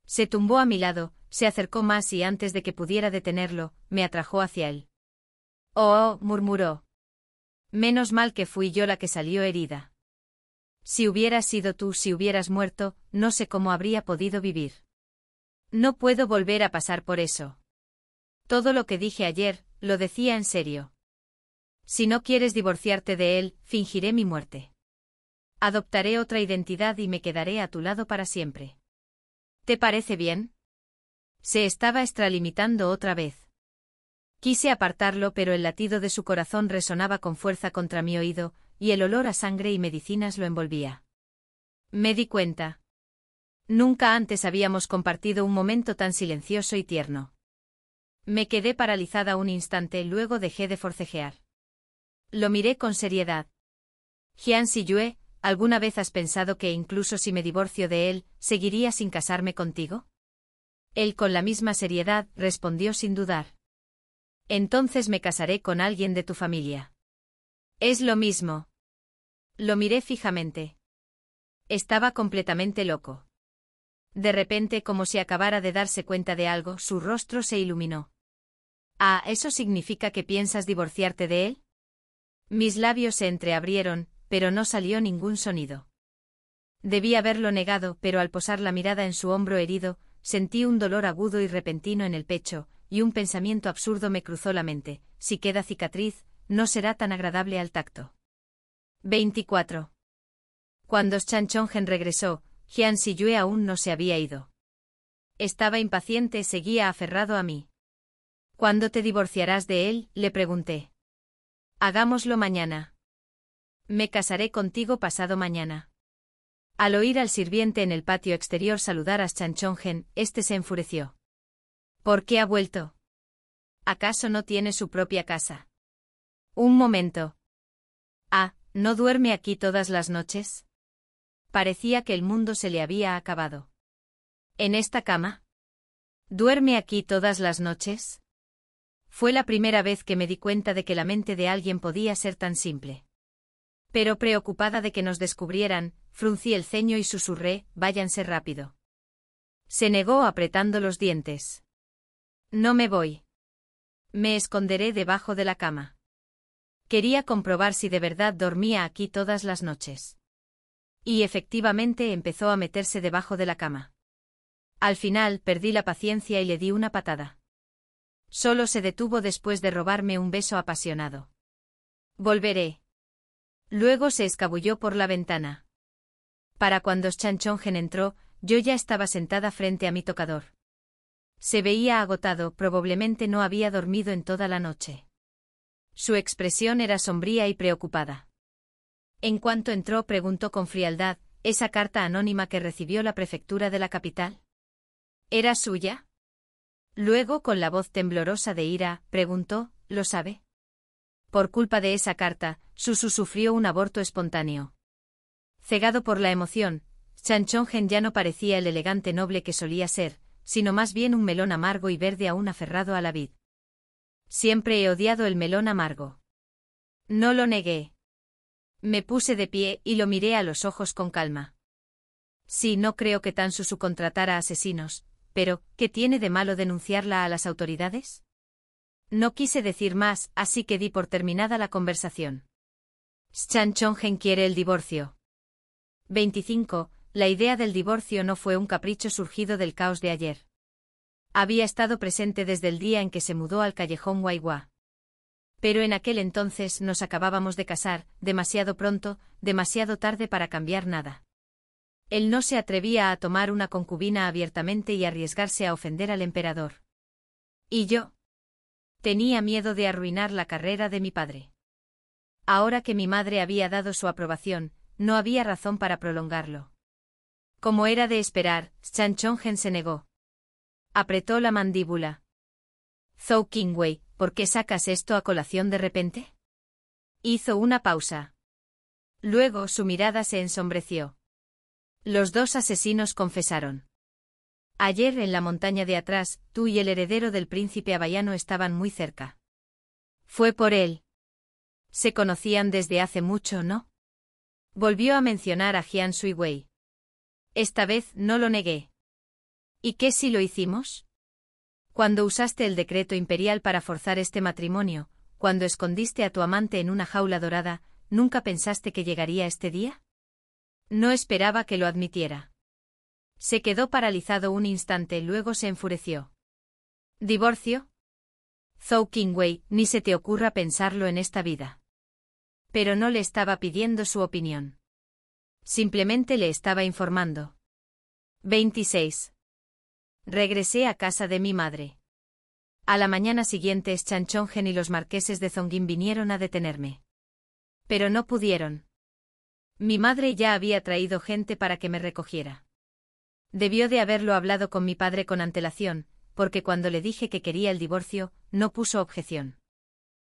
Se tumbó a mi lado, se acercó más y antes de que pudiera detenerlo, me atrajo hacia él. «Oh», murmuró. «Menos mal que fui yo la que salió herida. Si hubieras sido tú, si hubieras muerto, no sé cómo habría podido vivir. No puedo volver a pasar por eso. Todo lo que dije ayer, lo decía en serio. Si no quieres divorciarte de él, fingiré mi muerte. Adoptaré otra identidad y me quedaré a tu lado para siempre. ¿Te parece bien?» Se estaba extralimitando otra vez. Quise apartarlo, pero el latido de su corazón resonaba con fuerza contra mi oído, y el olor a sangre y medicinas lo envolvía. Me di cuenta. Nunca antes habíamos compartido un momento tan silencioso y tierno. Me quedé paralizada un instante, luego dejé de forcejear. Lo miré con seriedad. «Hyun Si-yue, ¿alguna vez has pensado que incluso si me divorcio de él, seguiría sin casarme contigo?» Él con la misma seriedad respondió sin dudar. «Entonces me casaré con alguien de tu familia». «Es lo mismo». Lo miré fijamente. Estaba completamente loco. De repente, como si acabara de darse cuenta de algo, su rostro se iluminó. «Ah, ¿eso significa que piensas divorciarte de él?» Mis labios se entreabrieron, pero no salió ningún sonido. Debí haberlo negado, pero al posar la mirada en su hombro herido, sentí un dolor agudo y repentino en el pecho, y un pensamiento absurdo me cruzó la mente: si queda cicatriz, no será tan agradable al tacto. 24. Cuando Chan Chong-gen regresó, Hyun Si-yue aún no se había ido. Estaba impaciente, seguía aferrado a mí. «¿Cuándo te divorciarás de él?», le pregunté. «Hagámoslo mañana». «Me casaré contigo pasado mañana». Al oír al sirviente en el patio exterior saludar a Chan Chong-gen, este se enfureció. «¿Por qué ha vuelto? ¿Acaso no tiene su propia casa?» «Un momento. Ah, ¿no duerme aquí todas las noches?» Parecía que el mundo se le había acabado. «¿En esta cama? ¿Duerme aquí todas las noches?» Fue la primera vez que me di cuenta de que la mente de alguien podía ser tan simple. Pero preocupada de que nos descubrieran, fruncí el ceño y susurré: «Váyanse rápido». Se negó apretando los dientes. «No me voy. Me esconderé debajo de la cama». Quería comprobar si de verdad dormía aquí todas las noches. Y efectivamente empezó a meterse debajo de la cama. Al final perdí la paciencia y le di una patada. Solo se detuvo después de robarme un beso apasionado. «Volveré». Luego se escabulló por la ventana. Para cuando Chan Chong-gen entró, yo ya estaba sentada frente a mi tocador. Se veía agotado, probablemente no había dormido en toda la noche. Su expresión era sombría y preocupada. En cuanto entró, preguntó con frialdad: esa carta anónima que recibió la prefectura de la capital. ¿Era suya? Luego, con la voz temblorosa de ira, preguntó, ¿lo sabe? Por culpa de esa carta, Susu sufrió un aborto espontáneo. Cegado por la emoción, Chan Chong-gen ya no parecía el elegante noble que solía ser, sino más bien un melón amargo y verde aún aferrado a la vid. Siempre he odiado el melón amargo. No lo negué. Me puse de pie y lo miré a los ojos con calma. Sí, no creo que Tan Susu contratara asesinos, pero, ¿qué tiene de malo denunciarla a las autoridades? No quise decir más, así que di por terminada la conversación. Chan Chong-gen quiere el divorcio. 25. La idea del divorcio no fue un capricho surgido del caos de ayer. Había estado presente desde el día en que se mudó al callejón Waiwa. Pero en aquel entonces nos acabábamos de casar, demasiado pronto, demasiado tarde para cambiar nada. Él no se atrevía a tomar una concubina abiertamente y arriesgarse a ofender al emperador. ¿Y yo? Tenía miedo de arruinar la carrera de mi padre. Ahora que mi madre había dado su aprobación, no había razón para prolongarlo. Como era de esperar, Chan Chong-gen se negó. Apretó la mandíbula. Zhou Qingwei, ¿por qué sacas esto a colación de repente? Hizo una pausa. Luego su mirada se ensombreció. Los dos asesinos confesaron. Ayer en la montaña de atrás, tú y el heredero del príncipe Abayano estaban muy cerca. Fue por él. Se conocían desde hace mucho, ¿no? Volvió a mencionar a Jian Shuiwei. Esta vez no lo negué. ¿Y qué si lo hicimos? Cuando usaste el decreto imperial para forzar este matrimonio, cuando escondiste a tu amante en una jaula dorada, ¿nunca pensaste que llegaría este día? No esperaba que lo admitiera. Se quedó paralizado un instante, luego se enfureció. ¿Divorcio? Zhou Qingwei, ni se te ocurra pensarlo en esta vida. Pero no le estaba pidiendo su opinión. Simplemente le estaba informando. 26. Regresé a casa de mi madre. A la mañana siguiente Chan Chong-gen y los marqueses de Zongjin vinieron a detenerme. Pero no pudieron. Mi madre ya había traído gente para que me recogiera. Debió de haberlo hablado con mi padre con antelación, porque cuando le dije que quería el divorcio, no puso objeción.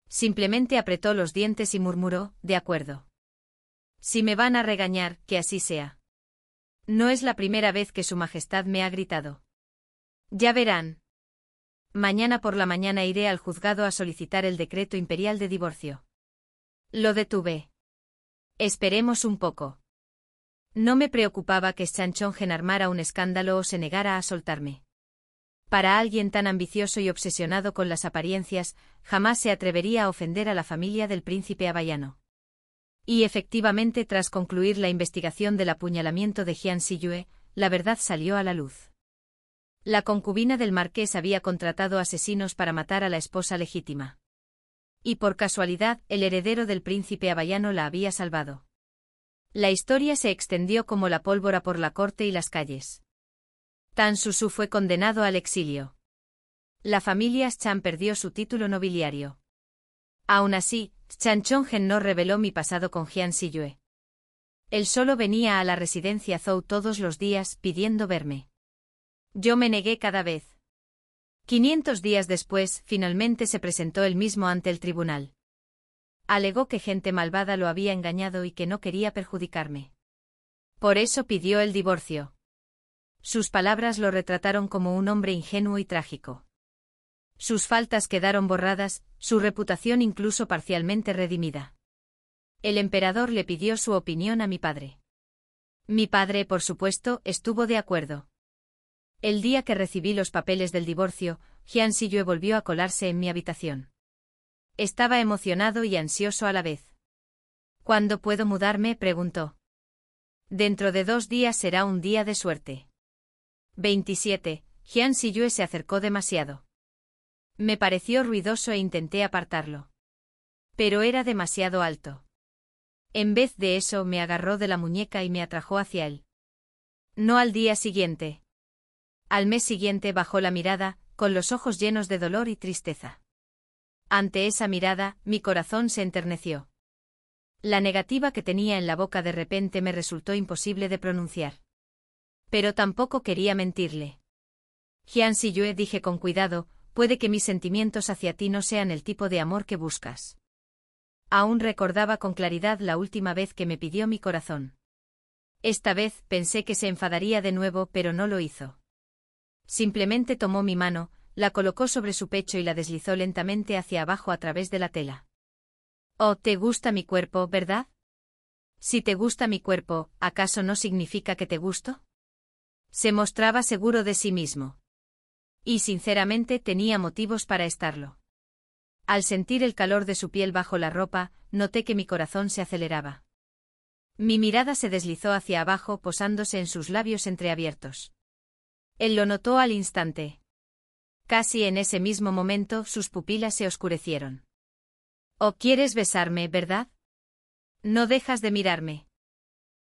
Simplemente apretó los dientes y murmuró, de acuerdo. Si me van a regañar, que así sea. No es la primera vez que Su Majestad me ha gritado. Ya verán. Mañana por la mañana iré al juzgado a solicitar el decreto imperial de divorcio. Lo detuve. Esperemos un poco. No me preocupaba que Chan Chong-gen armara un escándalo o se negara a soltarme. Para alguien tan ambicioso y obsesionado con las apariencias, jamás se atrevería a ofender a la familia del príncipe Abayano. Y efectivamente, tras concluir la investigación del apuñalamiento de Jian Siyue, la verdad salió a la luz. La concubina del marqués había contratado asesinos para matar a la esposa legítima. Y por casualidad, el heredero del príncipe Abayano la había salvado. La historia se extendió como la pólvora por la corte y las calles. Tan Susu fue condenado al exilio. La familia Chan perdió su título nobiliario. Aún así, Chan Chong-gen no reveló mi pasado con Jian Siyue. Él solo venía a la residencia Zhou todos los días pidiendo verme. Yo me negué cada vez. 500 días después, finalmente se presentó él mismo ante el tribunal. Alegó que gente malvada lo había engañado y que no quería perjudicarme. Por eso pidió el divorcio. Sus palabras lo retrataron como un hombre ingenuo y trágico. Sus faltas quedaron borradas, su reputación incluso parcialmente redimida. El emperador le pidió su opinión a mi padre. Mi padre, por supuesto, estuvo de acuerdo. El día que recibí los papeles del divorcio, Jian Siyue volvió a colarse en mi habitación. Estaba emocionado y ansioso a la vez. ¿Cuándo puedo mudarme?, preguntó. Dentro de 2 días será un día de suerte. 27. Jian Siyue se acercó demasiado. Me pareció ruidoso e intenté apartarlo. Pero era demasiado alto. En vez de eso me agarró de la muñeca y me atrajo hacia él. No al día siguiente. Al mes siguiente bajó la mirada, con los ojos llenos de dolor y tristeza. Ante esa mirada, mi corazón se enterneció. La negativa que tenía en la boca de repente me resultó imposible de pronunciar. Pero tampoco quería mentirle. Jian Siyue, dije con cuidado, puede que mis sentimientos hacia ti no sean el tipo de amor que buscas. Aún recordaba con claridad la última vez que me pidió mi corazón. Esta vez pensé que se enfadaría de nuevo, pero no lo hizo. Simplemente tomó mi mano, la colocó sobre su pecho y la deslizó lentamente hacia abajo a través de la tela. Oh, ¿te gusta mi cuerpo, verdad? Si te gusta mi cuerpo, ¿acaso no significa que te gusto? Se mostraba seguro de sí mismo. Y sinceramente tenía motivos para estarlo. Al sentir el calor de su piel bajo la ropa, noté que mi corazón se aceleraba. Mi mirada se deslizó hacia abajo posándose en sus labios entreabiertos. Él lo notó al instante. Casi en ese mismo momento sus pupilas se oscurecieron. «Oh, quieres besarme, ¿verdad? No dejas de mirarme.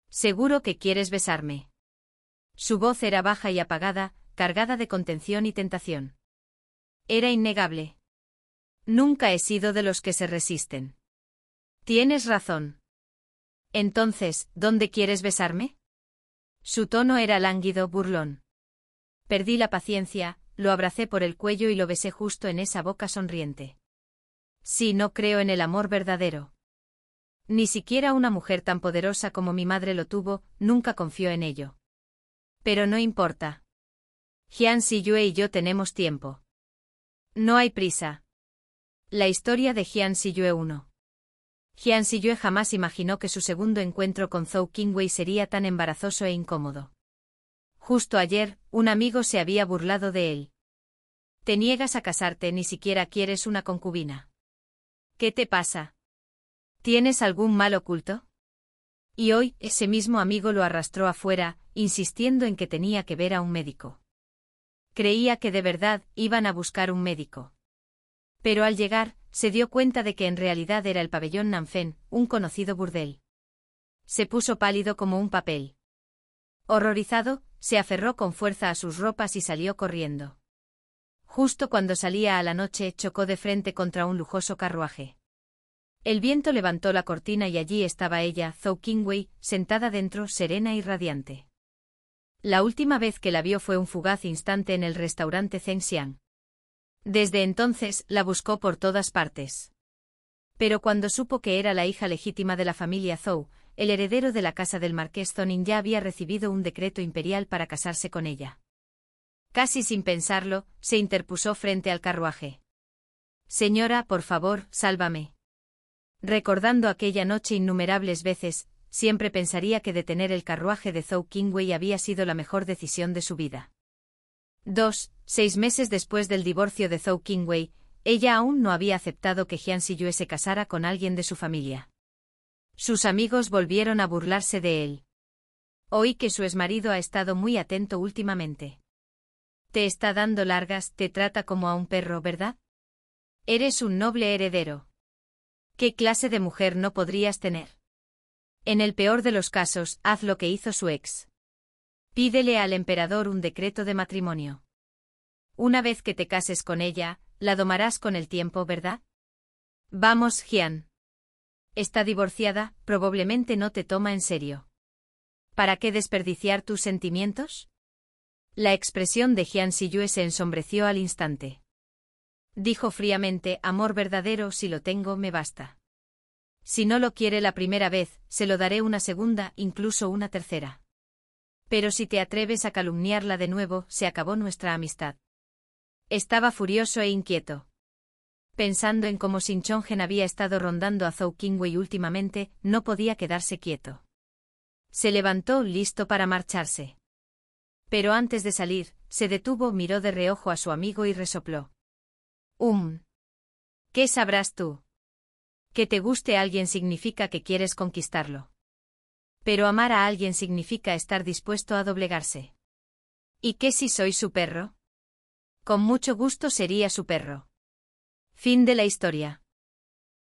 Seguro que quieres besarme». Su voz era baja y apagada, cargada de contención y tentación. Era innegable. Nunca he sido de los que se resisten. Tienes razón. Entonces, ¿dónde quieres besarme? Su tono era lánguido, burlón. Perdí la paciencia, lo abracé por el cuello y lo besé justo en esa boca sonriente. Sí, no creo en el amor verdadero. Ni siquiera una mujer tan poderosa como mi madre lo tuvo, nunca confió en ello. Pero no importa. Jian Siyue y yo tenemos tiempo. No hay prisa. La historia de Jian Siyue 1. Jian Siyue jamás imaginó que su segundo encuentro con Zhou Qingwei sería tan embarazoso e incómodo. Justo ayer, un amigo se había burlado de él. Te niegas a casarte, ni siquiera quieres una concubina. ¿Qué te pasa? ¿Tienes algún mal oculto? Y hoy, ese mismo amigo lo arrastró afuera, insistiendo en que tenía que ver a un médico. Creía que de verdad iban a buscar un médico. Pero al llegar, se dio cuenta de que en realidad era el pabellón Nanfen, un conocido burdel. Se puso pálido como un papel. Horrorizado, se aferró con fuerza a sus ropas y salió corriendo. Justo cuando salía a la noche, chocó de frente contra un lujoso carruaje. El viento levantó la cortina y allí estaba ella, Zhou Qingwei, sentada dentro, serena y radiante. La última vez que la vio fue un fugaz instante en el restaurante Zhengxiang. Desde entonces, la buscó por todas partes. Pero cuando supo que era la hija legítima de la familia Zhou, el heredero de la casa del marqués Zonin ya había recibido un decreto imperial para casarse con ella. Casi sin pensarlo, se interpuso frente al carruaje. «Señora, por favor, sálvame». Recordando aquella noche innumerables veces, siempre pensaría que detener el carruaje de Zhou Qingwei había sido la mejor decisión de su vida. 6 meses después del divorcio de Zhou Qingwei, ella aún no había aceptado que Jian Siyue se casara con alguien de su familia. Sus amigos volvieron a burlarse de él. Oí que su exmarido ha estado muy atento últimamente. Te está dando largas, te trata como a un perro, ¿verdad? Eres un noble heredero. ¿Qué clase de mujer no podrías tener? En el peor de los casos, haz lo que hizo su ex. Pídele al emperador un decreto de matrimonio. Una vez que te cases con ella, la domarás con el tiempo, ¿verdad? Vamos, Jian. Está divorciada, probablemente no te toma en serio. ¿Para qué desperdiciar tus sentimientos? La expresión de Jian Siyue se ensombreció al instante. Dijo fríamente, amor verdadero, si lo tengo, me basta. Si no lo quiere la primera vez, se lo daré una segunda, incluso una tercera. Pero si te atreves a calumniarla de nuevo, se acabó nuestra amistad. Estaba furioso e inquieto. Pensando en cómo Sin Chongen había estado rondando a Zhou Qingwei últimamente, no podía quedarse quieto. Se levantó, listo para marcharse. Pero antes de salir, se detuvo, miró de reojo a su amigo y resopló. ¿Qué sabrás tú? Que te guste a alguien significa que quieres conquistarlo. Pero amar a alguien significa estar dispuesto a doblegarse. ¿Y qué si soy su perro? Con mucho gusto sería su perro. Fin de la historia.